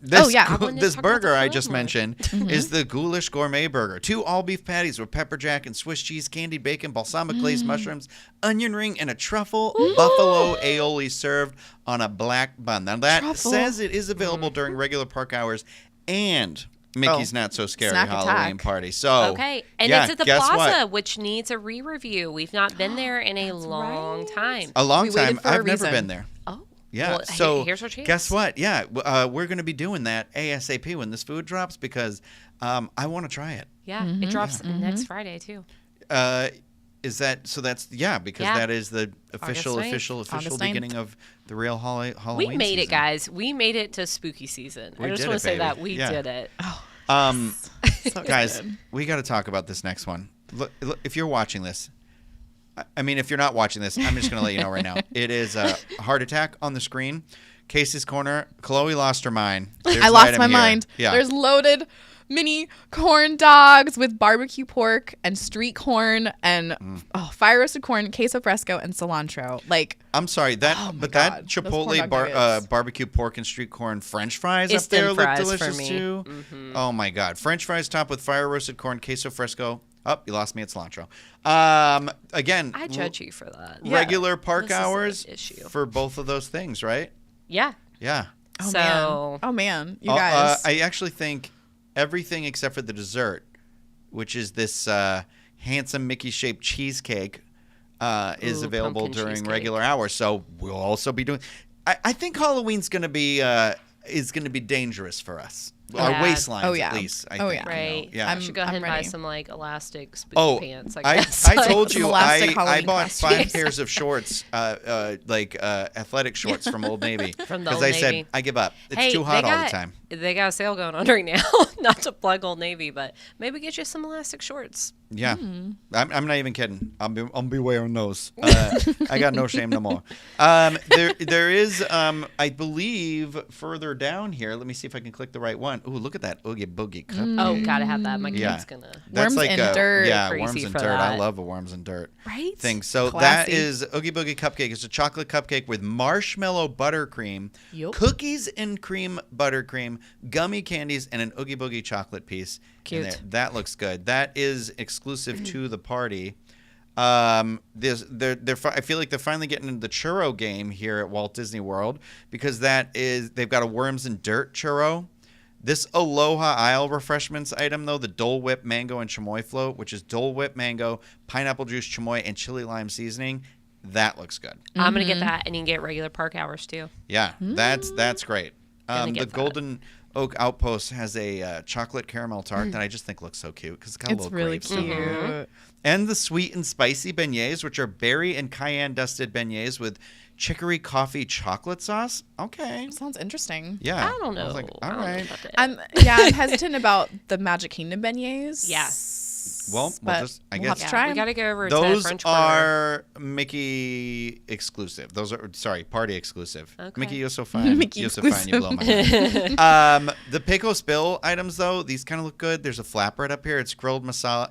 This burger I just mentioned is the Ghoulish Gourmet Burger. 2 all-beef patties with pepper jack and Swiss cheese, candied bacon, balsamic glazed mushrooms, onion ring, and a truffle buffalo aioli served on a black bun. Now that says it is available during regular park hours and Mickey's Not So Scary Halloween Party. So and it's at the Plaza, which needs a re-review. We've not been there in a long time. A long time. I've never been there. Oh. Yeah. Well, so here's our chance. Guess what? Yeah, we're going to be doing that ASAP when this food drops because I want to try it. Yeah, it drops next Friday too. Is that so? That's because that is the official beginning of the real Halloween. We made it, guys. We made it to spooky season. I just want to say that we did it. So guys, we got to talk about this next one. Look, if you're watching this, I mean, if you're not watching this, I'm just going to let you know right now. It is a heart attack on the screen. Casey's Corner. Chloe lost her mind. I lost my mind. Yeah. There's loaded mini corn dogs with barbecue pork and street corn and fire roasted corn, queso fresco, and cilantro. Like, I'm sorry, that Chipotle barbecue pork and street corn French fries up there look delicious too. Oh my God, French fries topped with fire roasted corn, queso fresco. Oh, you lost me at cilantro. Again, I judge you for that. Regular park hours for both of those things, right? Yeah. Yeah. Oh man, you guys. I actually think everything except for the dessert, which is this handsome Mickey-shaped cheesecake, is available during regular hours. So we'll also be doing. I think Halloween's going to be dangerous for us. Our waistlines, at least. I think, right. I should go ahead and buy some like elastic spooky pants. I told you I bought 5 pairs of shorts, athletic shorts from Old Navy because I said I give up. It's too hot all the time. They got a sale going on right now. Not to plug Old Navy, but maybe get you some elastic shorts. Yeah, I'm not even kidding. I'll be wearing those. I got no shame no more. There is, I believe, further down here. Let me see if I can click the right one. Ooh, look at that Oogie Boogie cupcake. Oh, gotta have that. My kid's gonna. That's worms and dirt. Yeah, worms and dirt. I love a worms and dirt thing. So classy. That is Oogie Boogie cupcake. It's a chocolate cupcake with marshmallow buttercream, cookies and cream buttercream, gummy candies, and an Oogie Boogie chocolate piece. Cute. That looks good. That is exclusive to the party. I feel like they're finally getting into the churro game here at Walt Disney World because they've got a worms and dirt churro. This Aloha Isle refreshments item, though, the Dole Whip Mango and Chamoy Float, which is Dole Whip Mango, pineapple juice, chamoy, and chili lime seasoning, that looks good. I'm going to get that, and you can get regular park hours, too. Yeah, that's great. The Golden Oak Outpost has a chocolate caramel tart that I just think looks so cute because it's got a little really grapes cute. in it. And the sweet and spicy beignets, which are berry and cayenne dusted beignets with chicory coffee chocolate sauce. Okay, sounds interesting. Yeah, I don't know. I was like, all right. I'm hesitant about the Magic Kingdom beignets. Yeah. Well, I guess we'll have to try. We gotta go over to those French are Mickey exclusive. Those are party exclusive. Okay. Mickey, you're so fine. You're so fine. You blow my mind. The Pecos Bill items though, these kind of look good. There's a flatbread up here. It's grilled masala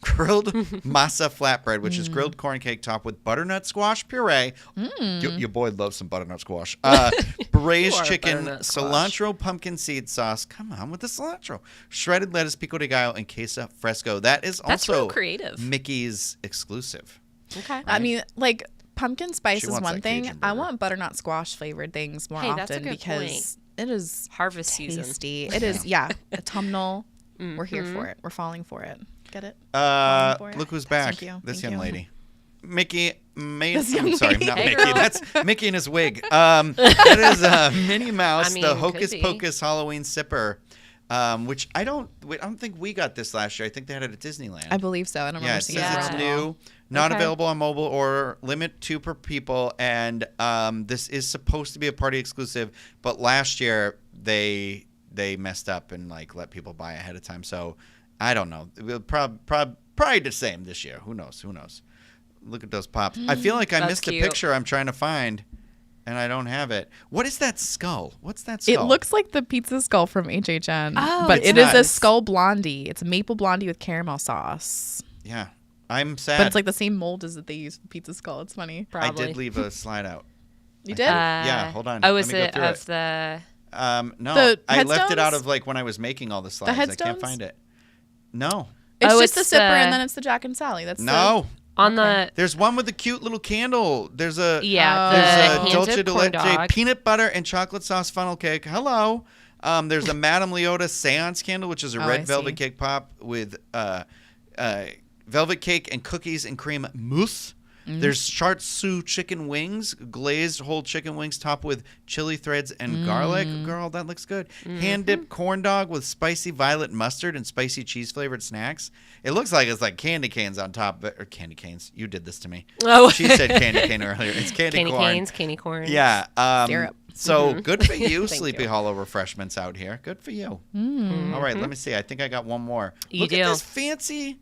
grilled masa flatbread, which is grilled corn cake topped with butternut squash puree. Your boy loves some butternut squash. Braised chicken, cilantro pumpkin seed sauce. Come on with the cilantro. Shredded lettuce, pico de gallo, and queso fresco. That's also creative. Mickey's exclusive. Okay. Right? I mean, like, pumpkin spice is one thing. I want butternut squash flavored things more often, that's a good because point. It is harvest tasty. season. It is, autumnal. We're here for it. We're falling for it. Get it? Look who's back. This young lady. Mickey. I'm sorry, not Mickey. Girl. That's Mickey in his wig. That is Minnie Mouse, the Hocus Pocus Halloween sipper. Which I don't think we got this last year. I think they had it at Disneyland. I believe so. I don't remember seeing it. It's new, not available on mobile, or limit 2 per people. And this is supposed to be a party exclusive, but last year they messed up and like let people buy ahead of time. So I don't know. We'll probably the same this year. Who knows? Look at those pops. I feel like I missed a picture I'm trying to find. And I don't have it. What is that skull? What's that skull? It looks like the pizza skull from HHN. Oh, but it is a skull blondie. It's a maple blondie with caramel sauce. Yeah. I'm sad. But it's like the same mold as that they use for pizza skull. It's funny. Probably. I did leave a slide out. You did? Yeah, hold on. Oh, is it of the... No, I left it out of like when I was making all the slides. The headstones? I can't find it. No. It's just the sipper and then it's the Jack and Sally. That's There's one with the cute little candle. There's a dulce de leche peanut butter and chocolate sauce funnel cake. Hello. There's a Madame Leota seance candle, which is a red velvet cake pop with velvet cake and cookies and cream mousse. There's Chartsu chicken wings, glazed whole chicken wings topped with chili threads and garlic. Girl, that looks good. Hand-dipped corn dog with spicy violet mustard and spicy cheese-flavored snacks. It looks like it's like candy canes on top of it. Or candy canes. You did this to me. Oh. She said candy cane earlier. It's candy corn. Candy corn. Yeah. Syrup. So good for you, Sleepy Hollow refreshments out here. Good for you. All right, let me see. I think I got one more. Look at this fancy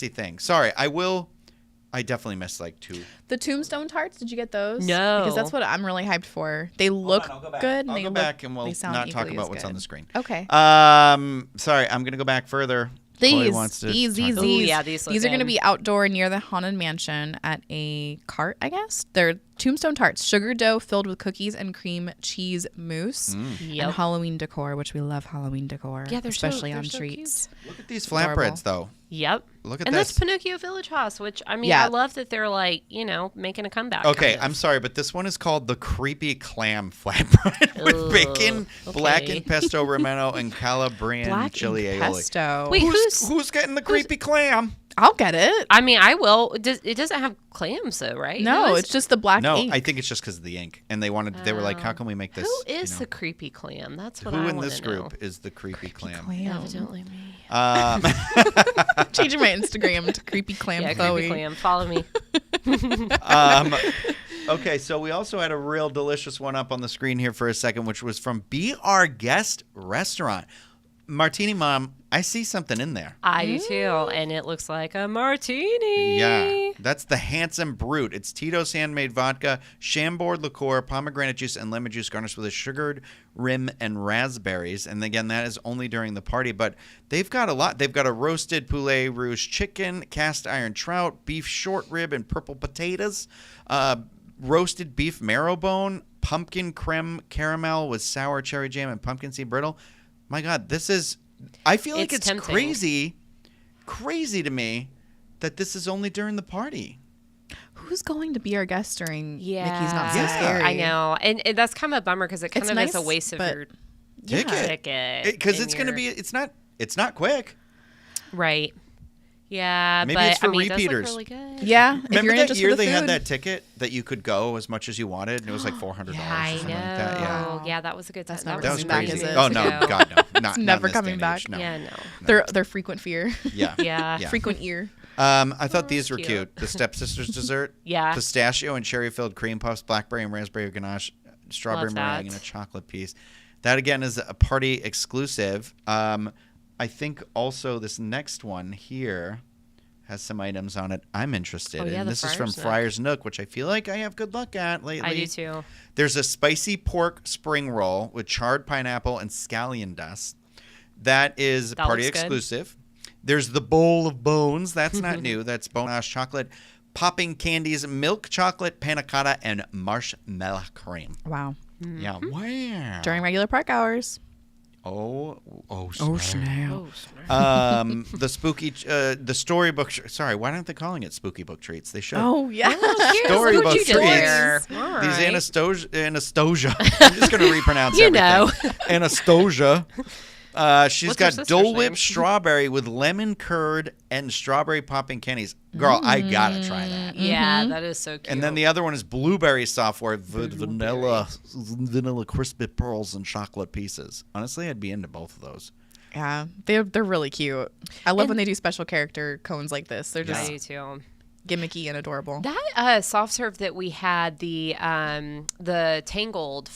thing. Sorry, I definitely missed like 2. The tombstone tarts, did you get those? No. Because that's what I'm really hyped for. They look good. I'll go back and we'll not talk about what's on the screen. Okay. Sorry, I'm going to go back further. These are going to be outdoor near the Haunted Mansion at a cart, I guess. They're tombstone tarts, sugar dough filled with cookies and cream cheese mousse, and Halloween decor, which we love Halloween decor, especially on treats. Look at these flatbreads, though. Yep. Look at and this. that's Pinocchio Village House, which, I mean, I love that they're like, making a comeback. Okay, kind of. I'm sorry, but this one is called the Creepy Clam Flatbread with bacon, blackened pesto romano, and Calabrian chili aioli. Wait, who's getting the creepy clam? I'll get it. I mean, I will. It doesn't have clams, though, right? No, it's just the black ink. No, I think it's just because of the ink. And they were like, how can we make this? Who is the creepy clam? That's what I want to know. Who in this group is the creepy clam? Evidently me. Changing my Instagram to creepy clam Chloe. Creepy clam. Follow me. Okay, so we also had a real delicious one up on the screen here for a second, which was from Be Our Guest Restaurant. Martini Mom, I see something in there. I do too, and it looks like a martini. Yeah, that's the Handsome Brute. It's Tito's handmade vodka, Chambord liqueur, pomegranate juice, and lemon juice garnished with a sugared rim and raspberries. And again, that is only during the party, but they've got a lot. They've got a roasted poulet rouge chicken, cast iron trout, beef short rib, and purple potatoes, roasted beef marrow bone, pumpkin creme caramel with sour cherry jam, and pumpkin seed brittle. My God, I feel like it's tempting. crazy to me that this is only during the party. Who's going to be our guest during Mickey's Not So Scary? I know. And that's kind of a bummer because it kind of is a waste of your ticket. Because it's going to be, it's not quick. Right. Yeah, maybe it's for repeaters. It does look really good. Yeah. Remember that year they had that ticket that you could go as much as you wanted, and it was like $400. I know. Like that. Yeah, that was a good time. That was crazy. Back, is it? Oh no, God no, not never not coming back. No. Yeah, no. They're frequent fear. Yeah. Frequent ear. I thought these were cute. The Stepsisters dessert. Yeah. Pistachio and cherry filled cream puffs, blackberry and raspberry ganache, strawberry meringue, and a chocolate piece. That again is a party exclusive. I think also this next one here has some items on it I'm interested in. This is from Friar's Nook, which I feel like I have good luck at lately. I do too. There's a spicy pork spring roll with charred pineapple and scallion dust. That is party exclusive. There's the bowl of bones. That's not new. That's Bonash chocolate. Popping candies, milk chocolate, panna cotta, and marshmallow cream. Wow. Yeah. Wow. During regular park hours. Oh, snap. The spooky, the storybook. Sorry, why aren't they calling it spooky book treats? They should. Oh, yeah. Storybook treats. Right. These Anastasia. I'm just going to repronounce everything. Anastasia. She's What's her got sister's Dole Whip name? strawberry with lemon curd and strawberry popping candies. Girl, I gotta try that. Yeah, that is so cute. And then the other one is blueberry software with vanilla crispy pearls and chocolate pieces. Honestly, I'd be into both of those. Yeah, they're really cute. I love when they do special character cones like this. They're just I do too. Gimmicky and adorable. That soft serve that we had, the Tangled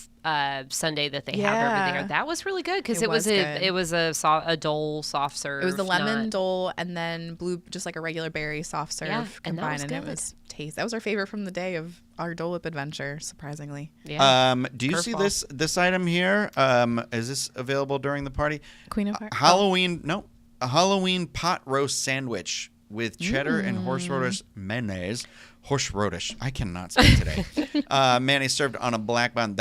sundae that they have over there, that was really good because it was a Dole soft serve. It was the lemon Dole and then blue, just like a regular berry soft serve combined, and it was taste. That was our favorite from the day of our Dole Whip adventure, surprisingly. Yeah. Do you see this item here? Is this available during the party? Queen of Hearts. A Halloween pot roast sandwich with cheddar and horseradish mayonnaise. Horseradish. I cannot speak today. Mayonnaise served on a black bun.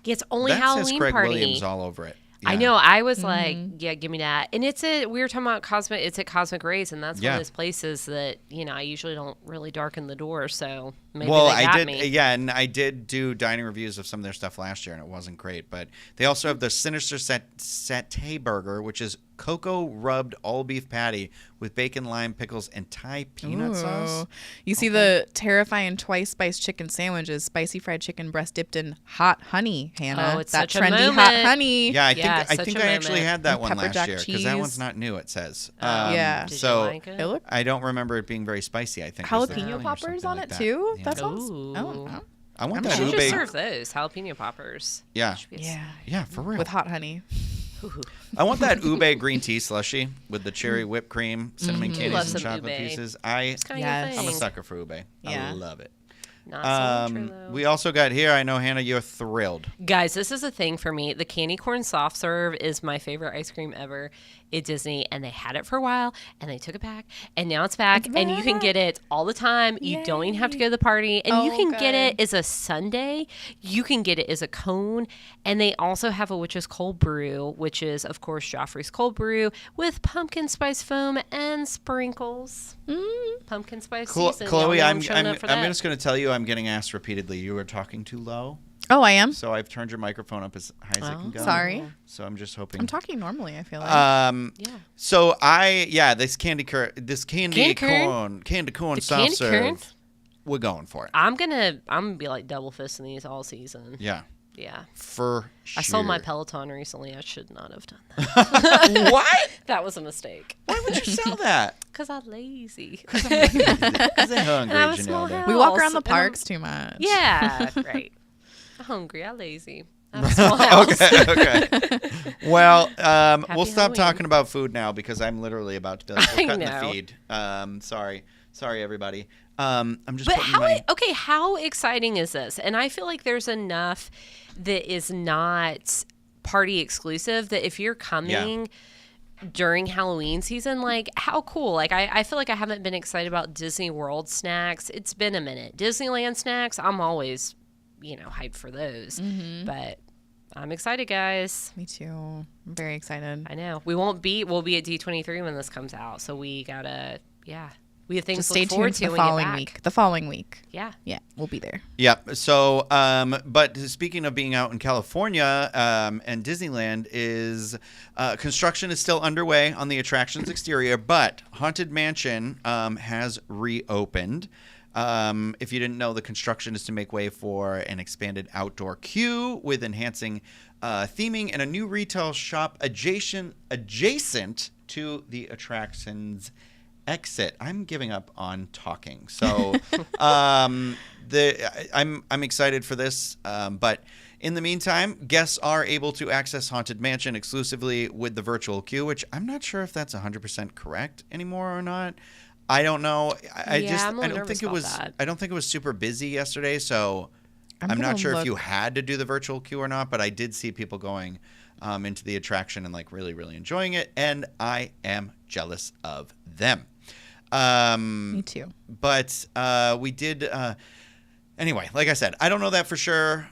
It's only that Halloween says Craig party. Williams all over it. Yeah. I know. I was like, yeah, give me that. And we were talking about Cosmic. It's at Cosmic Rays, and that's one of those places that I usually don't really darken the door. So maybe they got me. Yeah, and I did do dining reviews of some of their stuff last year, and it wasn't great. But they also have the Sinister Satay Burger, which is cocoa rubbed all beef patty with bacon, lime, pickles, and Thai peanut sauce. You see the terrifying twice spiced chicken sandwiches, spicy fried chicken breast dipped in hot honey, Hannah. Oh, it's that such a trendy moment. hot honey. Yeah, I think I actually had that And one pepper last jack year because that cheese. one's not new. It says. Yeah. Did So you like it? I don't remember it being very spicy. I think was the Jalapeno feeling or poppers something on like it that. too. Yeah. That sounds. Ooh. Oh, I want I'm that You should sure. just ube. serve those jalapeno poppers. Yeah. yeah, For real. with hot honey. I want that ube green tea slushy with the cherry whipped cream, cinnamon love candies, and some chocolate ube. pieces. It's kind Yes. of I'm your a thing. sucker for ube. I Yeah. love it. Not cilantro, though. We also got here, I know, Hannah, you're thrilled. Guys, this is a thing for me. The candy corn soft serve is my favorite ice cream ever at Disney, and they had it for a while, and they took it back, and now it's back, and you can get it all the time. You don't even have to go to the party, and you can get it as a sundae. You can get it as a cone, and they also have a witch's cold brew, which is, of course, Joffrey's cold brew with pumpkin spice foam and sprinkles. Pumpkin spice season. Chloe, Y'all know I'm showing up for that. just going to tell you I'm getting asked repeatedly. You are talking too low. Oh, I am. So I've turned your microphone up as high as it can go. Sorry. So I'm just hoping. I'm talking normally. I feel like. So this candy corn soft serve. We're going for it. I'm gonna be like double fisting these all season. Yeah. Yeah. For sure. I sold my Peloton recently. I should not have done that. What? That was a mistake. Why would you sell that? Because I'm lazy. Because they're hungry, I have a small Janelle. house. we walk around the and parks too much. Yeah, right. I'm hungry. I'm lazy. I have a small house. Okay. Well, we'll stop Halloween. talking about food now because I'm literally about to be like, we're I cutting know. the feed. Sorry, everybody. I'm just But putting how exciting is this? And I feel like there's enough that is not party exclusive that if you're coming during Halloween season, like how cool. Like I feel like I haven't been excited about Disney World snacks. It's been a minute. Disneyland snacks, I'm always, hyped for those. But I'm excited, guys. Me too. I'm very excited. I know. We'll be at D23 when this comes out. So we gotta, we have things Just to stay look forward tuned to to the when we get following back. week. The following week. Yeah. Yeah, we'll be there. Yep. So, but speaking of being out in California and Disneyland, construction is still underway on the attraction's exterior, but Haunted Mansion has reopened. If you didn't know, the construction is to make way for an expanded outdoor queue with enhancing theming and a new retail shop adjacent to the attraction's exit. I'm giving up on talking. So I'm excited for this. But in the meantime, guests are able to access Haunted Mansion exclusively with the virtual queue, which I'm not sure if that's 100% correct anymore or not. I don't know. I don't think it was super busy yesterday, so I'm not sure if you had to do the virtual queue or not, but I did see people going into the attraction and like really, really enjoying it. And I am jealous of them. Me too. But we did. Anyway, like I said, I don't know that for sure.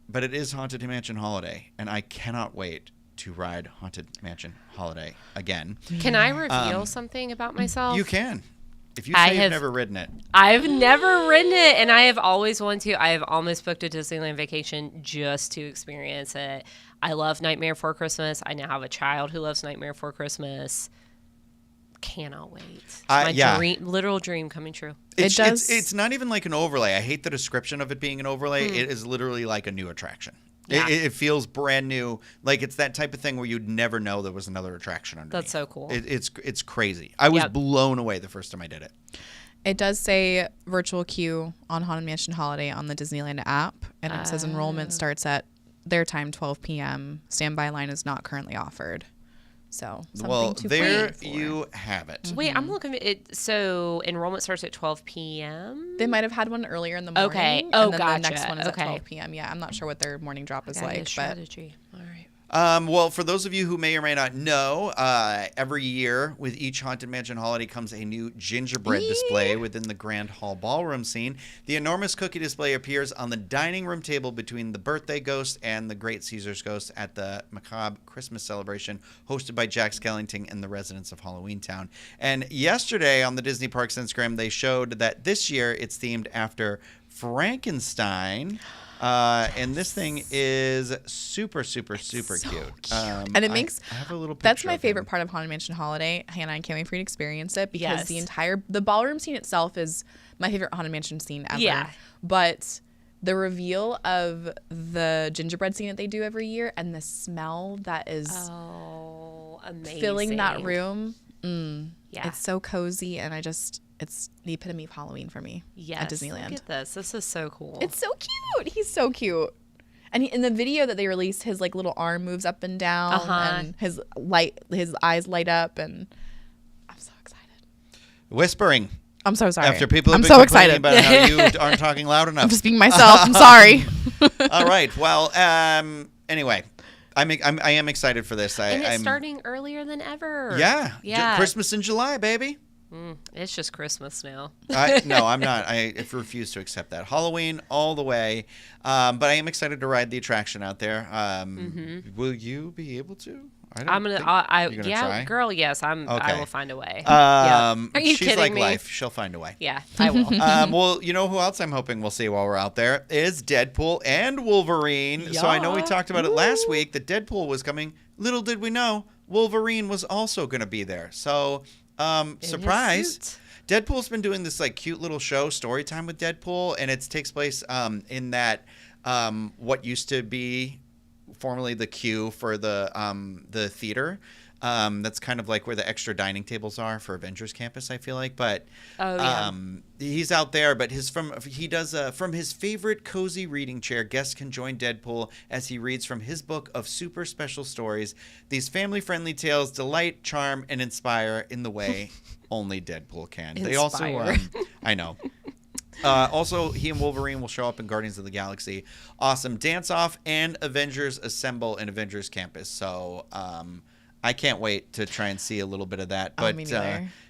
But it is Haunted Mansion Holiday, and I cannot wait to ride Haunted Mansion Holiday again. Can I reveal something about myself? You can. If you say you've never ridden it. I've never ridden it, and I have always wanted to. I have almost booked a Disneyland vacation just to experience it. I love Nightmare Before Christmas. I now have a child who loves Nightmare Before Christmas. Cannot wait. It's my literal dream coming true. It's not even like an overlay. I hate the description of it being an overlay. It is literally like a new attraction. Yeah. It feels brand new. Like it's that type of thing where you'd never know there was another attraction underneath. That's so cool. It's crazy. I was blown away the first time I did it. It does say virtual queue on Haunted Mansion Holiday on the Disneyland app. And it says enrollment starts at their time, 12 p.m. Standby line is not currently offered. So there you have it. Wait, I'm looking at it. So enrollment starts at 12 p.m. They might have had one earlier in the morning. Okay. Oh, and then the next one is at 12 p.m. Yeah, I'm not sure what their morning drop is like. Strategy. All right. Well, for those of you who may or may not know, every year with each Haunted Mansion holiday comes a new gingerbread display within the Grand Hall ballroom scene. The enormous cookie display appears on the dining room table between the birthday ghost and the Great Caesar's ghost at the macabre Christmas celebration hosted by Jack Skellington and the residents of Halloween Town. And yesterday on the Disney Parks Instagram, they showed that this year it's themed after Frankenstein. And this thing is super, super, super cute. And it makes I have a little picture. That's my favorite part of Haunted Mansion Holiday. Hannah, I can't wait for you to experience it because the ballroom scene itself is my favorite Haunted Mansion scene ever. Yeah. But the reveal of the gingerbread scene that they do every year and the smell that is amazing. Filling that room. It's so cozy, and it's the epitome of Halloween for me at Disneyland. Look at this. This is so cool. It's so cute. He's so cute. And in the video that they released, his like little arm moves up and down, and his eyes light up, and I'm so excited. Whispering. I'm so sorry. After people have been complaining about how you aren't talking loud enough. I'm just being myself. I'm sorry. All right. Well, anyway. I am excited for this. It's starting earlier than ever. Yeah. Christmas in July, baby. It's just Christmas now. No, I'm not. I refuse to accept that. Halloween all the way. But I am excited to ride the attraction out there. Will you be able to? I'm gonna. Try? Girl. Yes, I will find a way. Are you she's kidding like me? life. She'll find a way. Yeah, I will. Well, you know who else I'm hoping we'll see while we're out there is Deadpool and Wolverine. Yeah. So I know we talked about it last week that Deadpool was coming. Little did we know Wolverine was also going to be there. So surprise. Deadpool's been doing this like cute little show, Story Time with Deadpool, and it takes place in that what used to be formerly the queue for the theater. That's kind of like where the extra dining tables are for Avengers Campus, I feel like. But he's out there. But he does from his favorite cozy reading chair. Guests can join Deadpool as he reads from his book of super special stories. These family-friendly tales delight, charm, and inspire in the way only Deadpool can. They also, I know. Also, he and Wolverine will show up in Guardians of the Galaxy. Awesome dance-off and Avengers Assemble in Avengers Campus. So I can't wait to try and see a little bit of that. But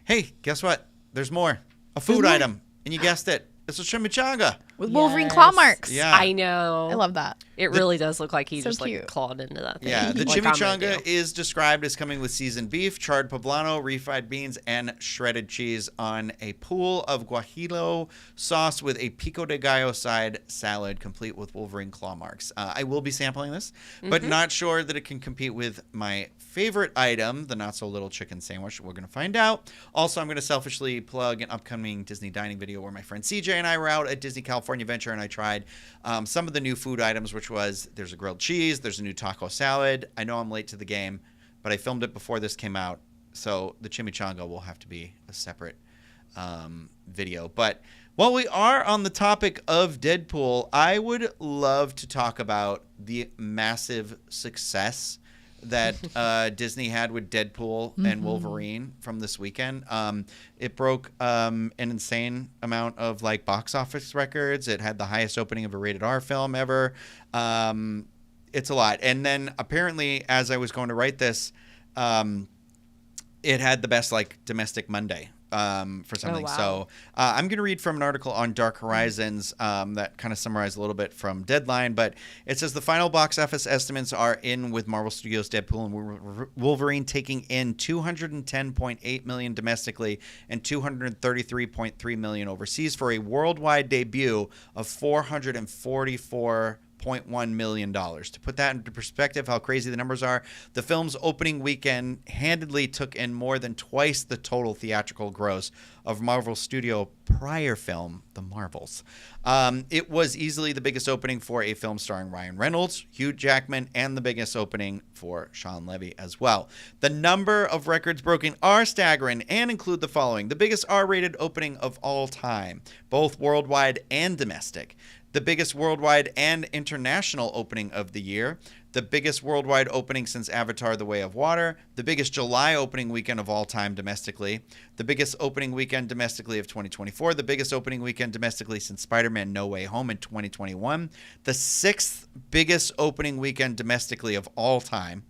hey, guess what? There's more. A food item. And you guessed it. It's a chimichanga. With Wolverine claw marks. Yeah. I know. I love that. It really does look like he just like clawed into that thing. Yeah, the chimichanga is described as coming with seasoned beef, charred poblano, refried beans, and shredded cheese on a pool of guajillo sauce with a pico de gallo side salad complete with Wolverine claw marks. I will be sampling this, but not sure that it can compete with my favorite item, the not-so-little chicken sandwich. We're going to find out. Also, I'm going to selfishly plug an upcoming Disney dining video where my friend CJ and I were out at Disney California Adventure, and I tried some of the new food items, which was there's a grilled cheese, there's a new taco salad. I know I'm late to the game, but I filmed it before this came out, so the chimichanga will have to be a separate video. But while we are on the topic of Deadpool, I would love to talk about the massive success that Disney had with Deadpool and Wolverine from this weekend. It broke an insane amount of like box office records. It had the highest opening of a rated R film ever. it's a lot. And then apparently, as I was going to write this, it had the best like domestic Monday for something. Oh, wow. So I'm going to read from an article on Dark Horizons that kind of summarized a little bit from Deadline, but it says the final box office estimates are in with Marvel Studios' Deadpool and Wolverine taking in $210.8 million domestically and $233.3 million overseas for a worldwide debut of $444.1 million. To put that into perspective, how crazy the numbers are, the film's opening weekend handedly took in more than twice the total theatrical gross of Marvel Studio prior film, The Marvels. It was easily the biggest opening for a film starring Ryan Reynolds, Hugh Jackman, and the biggest opening for Sean Levy as well. The number of records broken are staggering and include the following: the biggest R-rated opening of all time, both worldwide and domestic; the biggest worldwide and international opening of the year; the biggest worldwide opening since Avatar: The Way of Water; the biggest July opening weekend of all time domestically; the biggest opening weekend domestically of 2024; the biggest opening weekend domestically since Spider-Man: No Way Home in 2021; the sixth biggest opening weekend domestically of all time;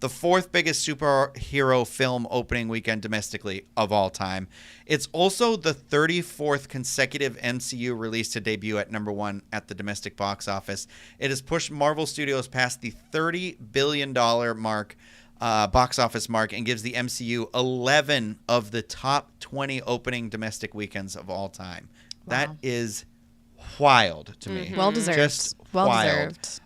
the fourth biggest superhero film opening weekend domestically of all time. It's also the 34th consecutive MCU release to debut at number one at the domestic box office. It has pushed Marvel Studios past the $30 billion mark, box office mark, and gives the MCU 11 of the top 20 opening domestic weekends of all time. Wow. That is wild to me. Well deserved. Just well wild. deserved.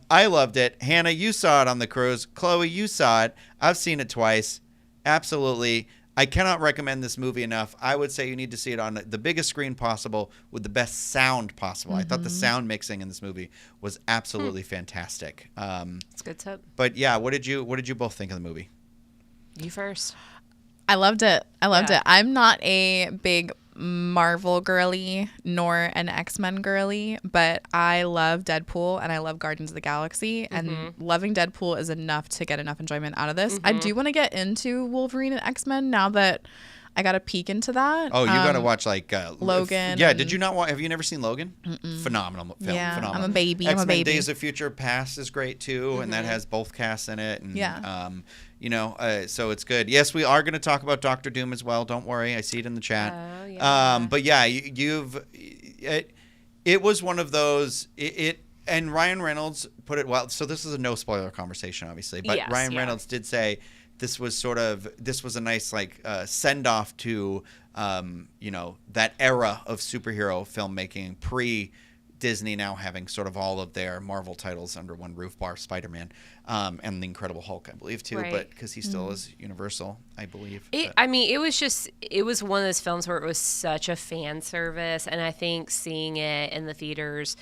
I loved it. Hannah, you saw it on the cruise. Chloe, you saw it. I've seen it twice. Absolutely. I cannot recommend this movie enough. I would say you need to see it on the biggest screen possible with the best sound possible. I thought the sound mixing in this movie was absolutely fantastic. That's a good tip. But yeah, what did you both think of the movie? You first. I loved it. it. I'm not a big Marvel girly nor an X-Men girly, but I love Deadpool and I love Guardians of the Galaxy, and loving Deadpool is enough to get enough enjoyment out of this. I do want to get into Wolverine and X-Men now that I got a peek into that. Oh, you got to watch like Logan. Yeah, did you not watch? Have you never seen Logan? Phenomenal film. Yeah, phenomenal. I'm a baby. X-Men Days of Future Past is great too, and that has both casts in it. And, so it's good. Yes, we are going to talk about Doctor Doom as well. Don't worry, I see it in the chat. Oh, yeah. But yeah, it was one of those. And Ryan Reynolds put it well. So this is a no spoiler conversation, obviously. But yes, Ryan Reynolds did say this was a nice send off to that era of superhero filmmaking pre Disney now having sort of all of their Marvel titles under one roof, bar Spider-Man, and the Incredible Hulk, I believe too, but because he still is Universal, I believe. It was one of those films where it was such a fan service, and I think seeing it in the theaters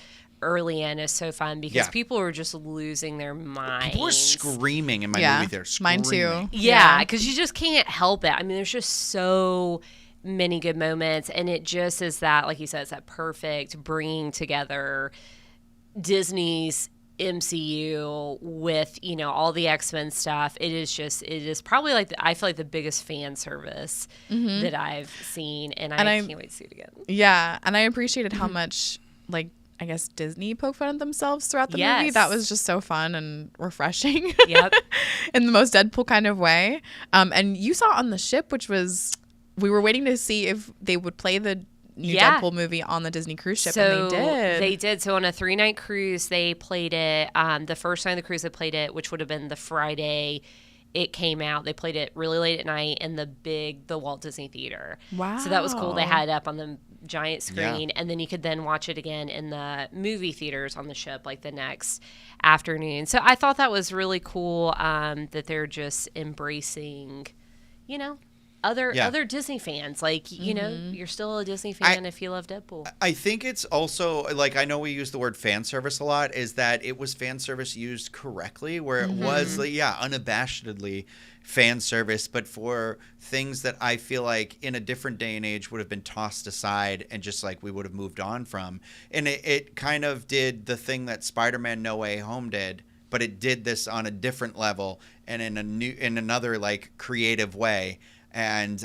early in is so fun because people were just losing their minds. People were screaming in my movie theater. Mine too. Yeah, because you just can't help it. I mean, there's just so many good moments, and it just is that, like you said, it's that perfect bringing together Disney's MCU with all the X-Men stuff. It is probably I feel like the biggest fan service that I've seen, and I can't wait to see it again. Yeah, and I appreciated how much I guess Disney poked fun at themselves throughout the movie. That was just so fun and refreshing. Yep. In the most Deadpool kind of way. And you saw on the ship, which was, we were waiting to see if they would play the new Deadpool movie on the Disney cruise ship, and they did. They did. So on a 3-night cruise, they played it. The first night of the cruise, they played it, which would have been the Friday it came out. They played it really late at night in the Walt Disney Theater. Wow. So that was cool. They had it up on the giant screen, and then you could then watch it again in the movie theaters on the ship the next afternoon. So I thought that was really cool, that they're just embracing, other Disney fans. You're still a Disney fan if you love Deadpool. I think it's also, I know we use the word fan service a lot, is that it was fan service used correctly, where it was, unabashedly fan service, but for things that I feel like in a different day and age would have been tossed aside and just we would have moved on from. And it kind of did the thing that Spider-Man: No Way Home did, but it did this on a different level and in another creative way. And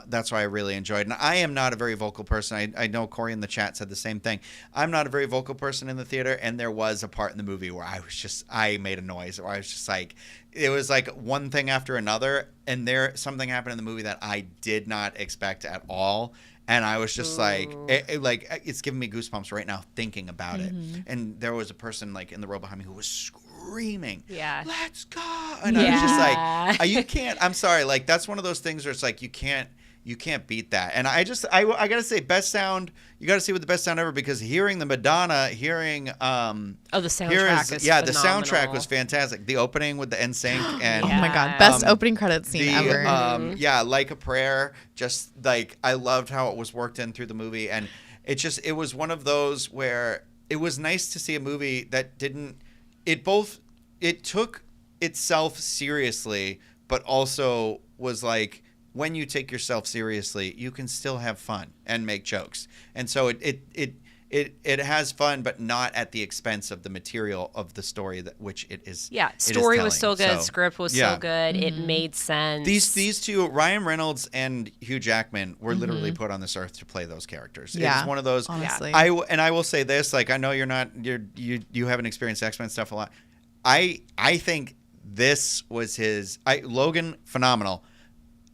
that's why I really enjoyed it. And I am not a very vocal person. I know Corey in the chat said the same thing. I'm not a very vocal person in the theater, and there was a part in the movie where I made a noise, where I was just like, it was like one thing after another, and something happened in the movie that I did not expect at all. And I was just like, it's giving me goosebumps right now thinking about it. And there was a person like in the row behind me who was screaming, let's go. And I was just like, you can't, I'm sorry. Like, that's one of those things where it's like, you can't beat that. And I got to say, best sound, you got to see with the best sound ever, because hearing the Madonna, the soundtrack is phenomenal. The soundtrack was fantastic. The opening with the NSYNC and oh my God, best opening credit scene ever. Like a Prayer, just like, I loved how it was worked in through the movie. And it was one of those where it was nice to see a movie that it took itself seriously, but also was like, when you take yourself seriously, you can still have fun and make jokes. And so it has fun, but not at the expense of the material of the story which it is. Yeah, story was still good, script was still good, it made sense. These two, Ryan Reynolds and Hugh Jackman, were literally put on this earth to play those characters. Yeah, it's one of those. Honestly, I will say this: like, I know you haven't experienced X-Men stuff a lot. I think this was Logan, phenomenal.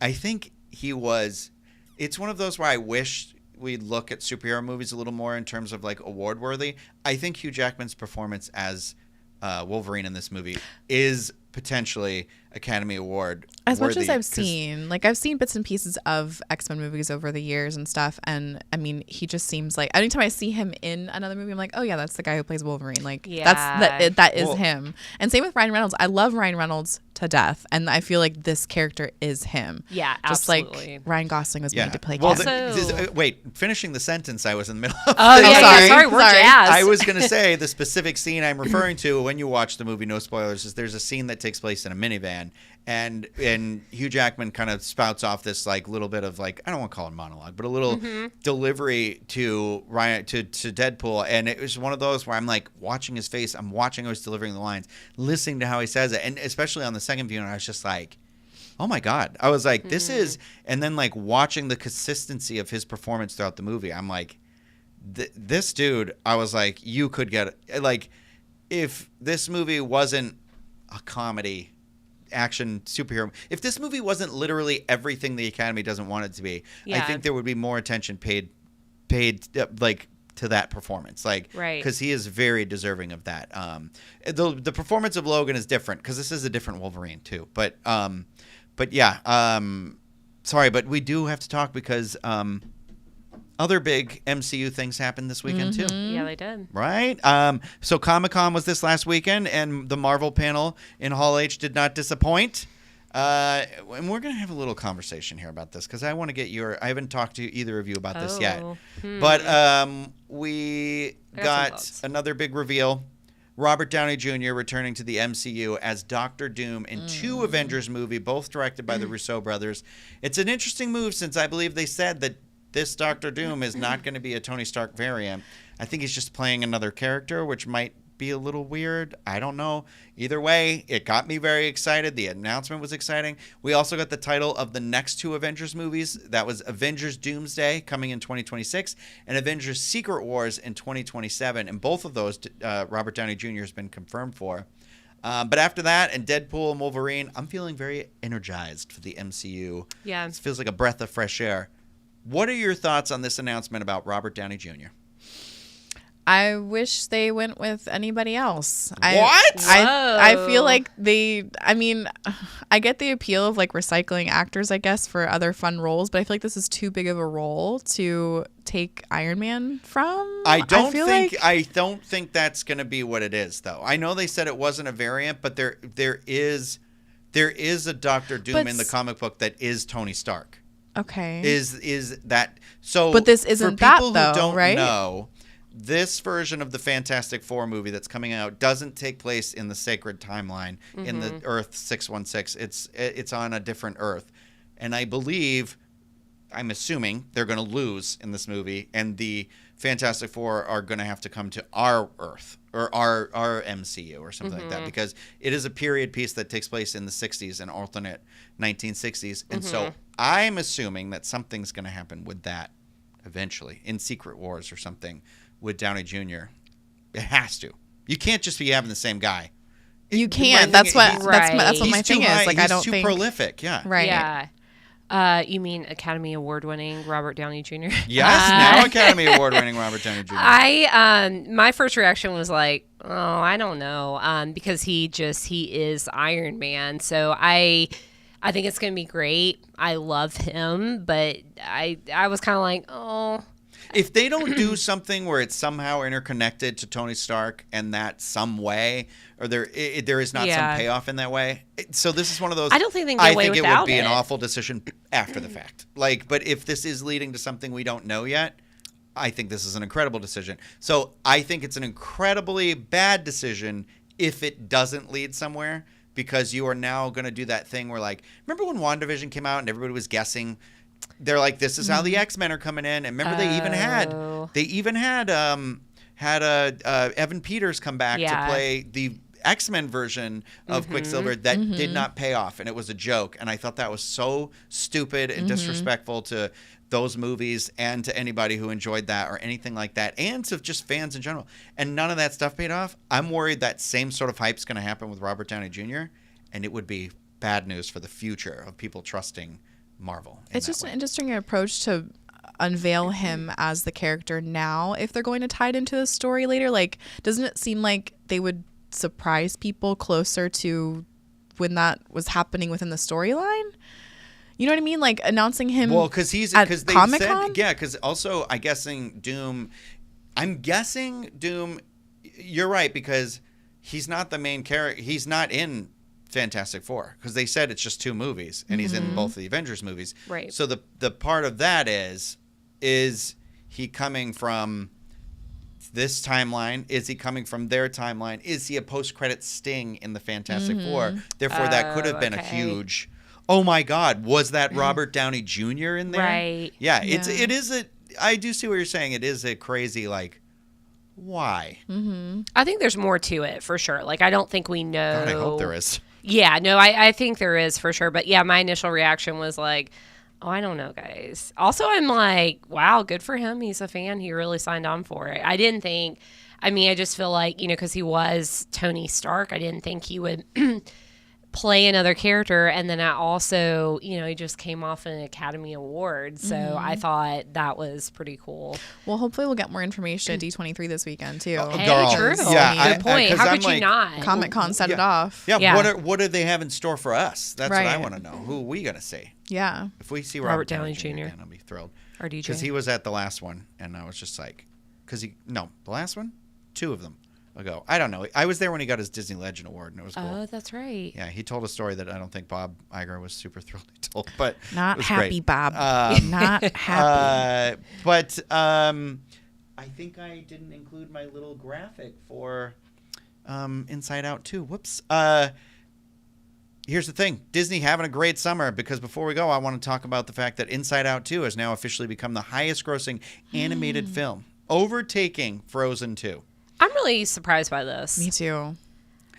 I think it's one of those where I wish we'd look at superhero movies a little more in terms of like award worthy. I think Hugh Jackman's performance as Wolverine in this movie is potentially Academy Award as much as I've seen. Like, I've seen bits and pieces of X-Men movies over the years and stuff, and I mean, he just seems like, anytime I see him in another movie, I'm like, oh yeah, that's the guy who plays Wolverine. Like, that is him. And same with Ryan Reynolds. I love Ryan Reynolds to death, and I feel like this character is him. Yeah, just absolutely. Like Ryan Gosling was made to play. Wait, finishing the sentence, I was in the middle of. Sorry, we're jazzed. I was going to say the specific scene I'm referring to when you watch the movie, no spoilers, is there's a scene that takes place in a minivan, and Hugh Jackman kind of spouts off this like little bit of like, I don't want to call it monologue, but a little delivery to Ryan to Deadpool, and it was one of those where I'm like watching his face, I'm watching how he's delivering the lines, listening to how he says it, and especially on the second viewing, I was just like, oh my God. I was like, this is, and then like watching the consistency of his performance throughout the movie, I'm like, this dude, I was like, you could get it. Like, if this movie wasn't a comedy, action, superhero, if this movie wasn't literally everything the Academy doesn't want it to be, I think there would be more attention paid like to that performance, like, because he is very deserving of that. The performance of Logan is different because this is a different Wolverine too. But yeah, sorry, but we do have to talk because other big MCU things happened this weekend too. Yeah, they did. Right? So Comic-Con was this last weekend, and the Marvel panel in Hall H did not disappoint. And we're going to have a little conversation here about this because I want to get I haven't talked to either of you about this yet. But we got another big reveal. Robert Downey Jr. returning to the MCU as Doctor Doom in two Avengers movies, both directed by the Russo brothers. It's an interesting move since I believe they said that this Doctor Doom is not going to be a Tony Stark variant. I think he's just playing another character, which might be a little weird. I don't know. Either way, it got me very excited. The announcement was exciting. We also got the title of the next two Avengers movies. That was Avengers Doomsday coming in 2026 and Avengers Secret Wars in 2027. And both of those, Robert Downey Jr. has been confirmed for. But after that, and Deadpool and Wolverine, I'm feeling very energized for the MCU. Yeah. It feels like a breath of fresh air. What are your thoughts on this announcement about Robert Downey Jr.? I wish they went with anybody else. What? I feel like I get the appeal of like recycling actors, I guess, for other fun roles, but I feel like this is too big of a role to take Iron Man from. I don't think that's going to be what it is, though. I know they said it wasn't a variant, but there is a Doctor Doom in the comic book that is Tony Stark. Okay. Is that so? But this isn't that, though, right? For people who don't know, this version of the Fantastic Four movie that's coming out doesn't take place in the sacred timeline in the Earth 616. It's on a different Earth, and I'm assuming they're going to lose in this movie, and the Fantastic Four are going to have to come to our Earth or our MCU or something like that, because it is a period piece that takes place in the 60s and alternate 1960s, and so I'm assuming that something's going to happen with that eventually in Secret Wars or something with Downey Jr. It has to. You can't just be having the same guy. You can't. That's what my thing is. Like, I don't think he's too prolific. Yeah. Right. Yeah. You mean Academy Award-winning Robert Downey Jr.? Yes, now Academy Award-winning Robert Downey Jr. My first reaction was like, oh, I don't know, because he is Iron Man. So I think it's gonna be great. I love him, but I was kind of like, oh. If they don't do something where it's somehow interconnected to Tony Stark and that some way, or there is not some payoff in that way. So this is one of those. I don't think they can get away without it. I think it would be an awful decision after the fact. Like, but if this is leading to something we don't know yet, I think this is an incredible decision. So I think it's an incredibly bad decision if it doesn't lead somewhere, because you are now going to do that thing where, like, remember when WandaVision came out and everybody was guessing? They're like, this is how the X-Men are coming in. And remember, they even had Evan Peters come back to play the X-Men version of Quicksilver that did not pay off, and it was a joke. And I thought that was so stupid and disrespectful to those movies and to anybody who enjoyed that or anything like that, and to just fans in general. And none of that stuff paid off. I'm worried that same sort of hype's going to happen with Robert Downey Jr., and it would be bad news for the future of people trusting Marvel. It's just an interesting approach to unveil him as the character now if they're going to tie it into the story later. Like, doesn't it seem like they would surprise people closer to when that was happening within the storyline? You know what I mean? Like, announcing him because Comic-Con? Because also I'm guessing Doom, you're right, because he's not the main character. He's not in Fantastic Four, because they said it's just 2 movies, and he's in both the Avengers movies. Right. So the part of that is he coming from this timeline? Is he coming from their timeline? Is he a post-credit sting in the Fantastic Four? Therefore, that could have been a huge, oh my God, was that Robert Downey Jr. in there? Right. Yeah. It is I do see what you're saying. It is a crazy, like, why? I think there's more to it for sure. Like, I don't think we know. God, I hope there is. Yeah, no, I think there is for sure. But yeah, my initial reaction was like, oh, I don't know, guys. Also, I'm like, wow, good for him. He's a fan. He really signed on for it. I didn't think, I just feel like, because he was Tony Stark, I didn't think he would play another character. And then I also, he just came off an Academy Award. So I thought that was pretty cool. Well, hopefully we'll get more information at D23 this weekend, too. Hey, true. Yeah, good point. How could you not? Comic-Con set it off. Yeah. What do they have in store for us? That's what I want to know. Who are we going to see? Yeah. If we see Robert Downey Jr. again, I'll be thrilled. Or DJ. Because he was at the last one, and I was just like, the last one? 2 of them ago. I don't know. I was there when he got his Disney Legend Award, and it was cool. Oh, that's right. Yeah, he told a story that I don't think Bob Iger was super thrilled he told, but not it was happy, great. Bob. Not happy. But I think I didn't include my little graphic for Inside Out 2. Whoops. Here's the thing. Disney having a great summer, because before we go, I want to talk about the fact that Inside Out 2 has now officially become the highest grossing animated film, overtaking Frozen 2. I'm really surprised by this. Me too.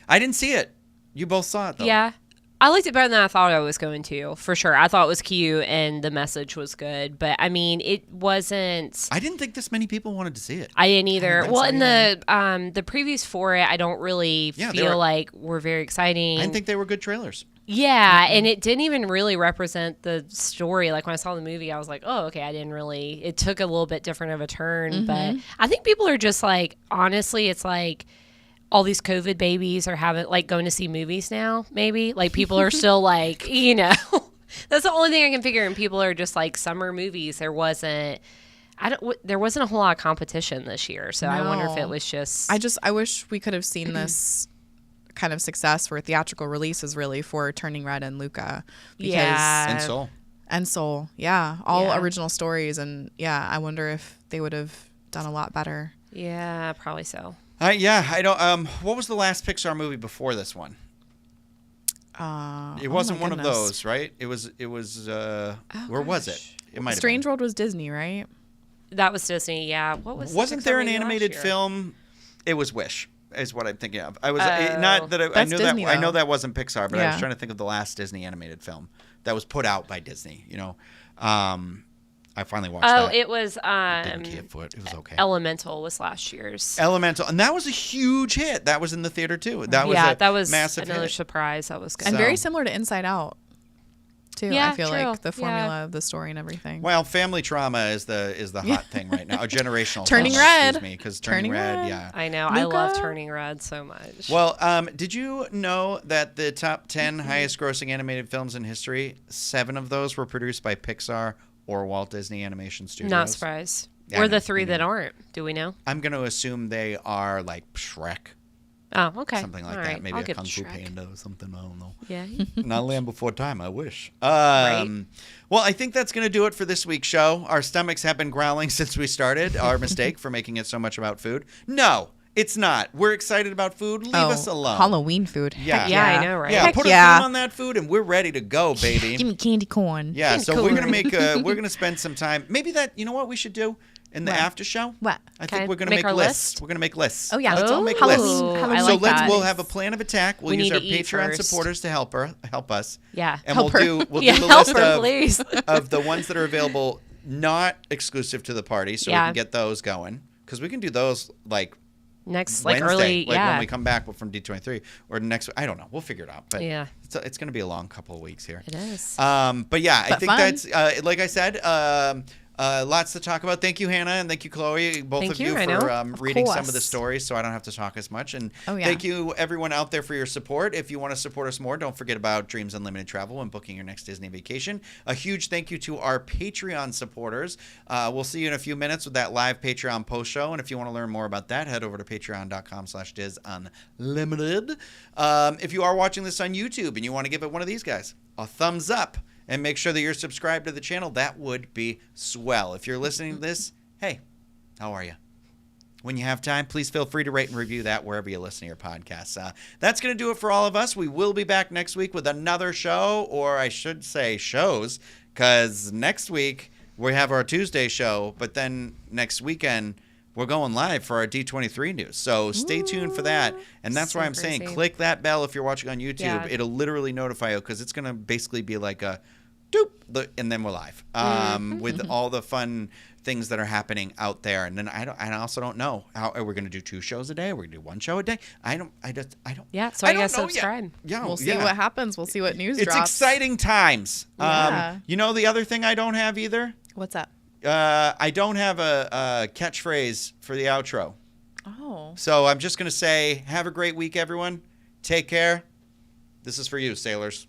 I didn't see it. You both saw it, though. Yeah. I liked it better than I thought I was going to, for sure. I thought it was cute and the message was good. But, it wasn't... I didn't think this many people wanted to see it. I didn't either. Well, in the previews for it, I don't really feel like were very exciting. I didn't think they were good trailers. Yeah, and it didn't even really represent the story. Like, when I saw the movie, I was like, oh, okay, it took a little bit different of a turn. But I think people are just like, honestly, it's like all these COVID babies are going to see movies now, maybe. Like, people are still like, that's the only thing I can figure. And people are just like, summer movies, there wasn't a whole lot of competition this year. So I wonder if it was just... I wish we could have seen this kind of success for theatrical releases, really, for Turning Red and Luca. And Soul. Yeah. All original stories. And I wonder if they would have done a lot better. Yeah, probably so. I don't. What was the last Pixar movie before this one? It wasn't one of those, right? It was. Where was it? It might. Strange World was Disney, right? That was Disney. Yeah. What was? Wasn't there an animated film? It was Wish, is what I'm thinking of. I was not that I know Disney, that. Though. I know that wasn't Pixar, but I was trying to think of the last Disney animated film that was put out by Disney. I finally watched that. Oh, it was Didn't care for it. It was okay. Elemental was last year's. Elemental, and that was a huge hit. That was in the theater too. That was massive another hit. surprise. That was good. And very similar to Inside Out, too. Yeah, I feel true. like the formula of the story and everything. Well, family trauma is the hot thing right now. Generational Turning trauma, Red. Excuse me, because Turning Red. Yeah. I know. I love Turning Red so much. Well, did you know that the top 10 highest grossing animated films in history, 7 of those were produced by Pixar or Walt Disney Animation Studios? Not surprised. Yeah, or the 3 that aren't. Do we know? I'm going to assume they are like Shrek. Oh, okay. Something like All that. right. Maybe I'll a Kung Fu Panda or something. I don't know. Yeah. Not Land Before Time. I wish. Right. Well, I think that's going to do it for this week's show. Our stomachs have been growling since we started. Our mistake for making it so much about food. No, it's not. We're excited about food. Leave us alone. Halloween food. Yeah. Yeah, I know, right? Yeah, put a theme on that food and we're ready to go, baby. Give me candy corn. Yeah, so we're gonna we're gonna spend some time. Maybe you know what we should do in the after show? What? I think we're gonna make lists. We're gonna make lists. Oh yeah, let's all make Halloween. lists. Halloween. We'll have a plan of attack. We'll use our Patreon supporters to help us. Yeah, and we'll do the list of the ones that are available, not exclusive to the party, so we can get those going because we can do those next Wednesday, early, when we come back from D23 or next. I don't know. We'll figure it out. But yeah, it's going to be a long couple of weeks here. It is. But yeah, I think that's like I said. Lots to talk about. Thank you, Hannah, and thank you, Chloe, both of you for reading some of the stories, so I don't have to talk as much. And thank you, everyone out there, for your support. If you want to support us more, don't forget about Dreams Unlimited Travel when booking your next Disney vacation. A huge thank you to our Patreon supporters. We'll see you in a few minutes with that live Patreon post show. And if you want to learn more about that, head over to patreon.com/DizUnlimited. If you are watching this on YouTube and you want to give it one of these guys a thumbs up, and make sure that you're subscribed to the channel. That would be swell. If you're listening to this, hey, how are you? When you have time, please feel free to rate and review that wherever you listen to your podcasts. That's going to do it for all of us. We will be back next week with another show, or I should say shows, because next week we have our Tuesday show, but then next weekend we're going live for our D23 news. So stay tuned for that. And that's why I'm saying click that bell if you're watching on YouTube. Yeah. It'll literally notify you because it's going to basically be like a doop, and then we're live with all the fun things that are happening out there. And then I also don't know how are we going to do 2 shows a day? Are we going to do 1 show a day? I don't. Yeah, so I guess subscribe. Yeah, we'll see what happens. We'll see what news drops. It's exciting times. Yeah. You know the other thing I don't have either? What's that? I don't have a catchphrase for the outro. Oh. So I'm just going to say, have a great week, everyone. Take care. This is for you, sailors.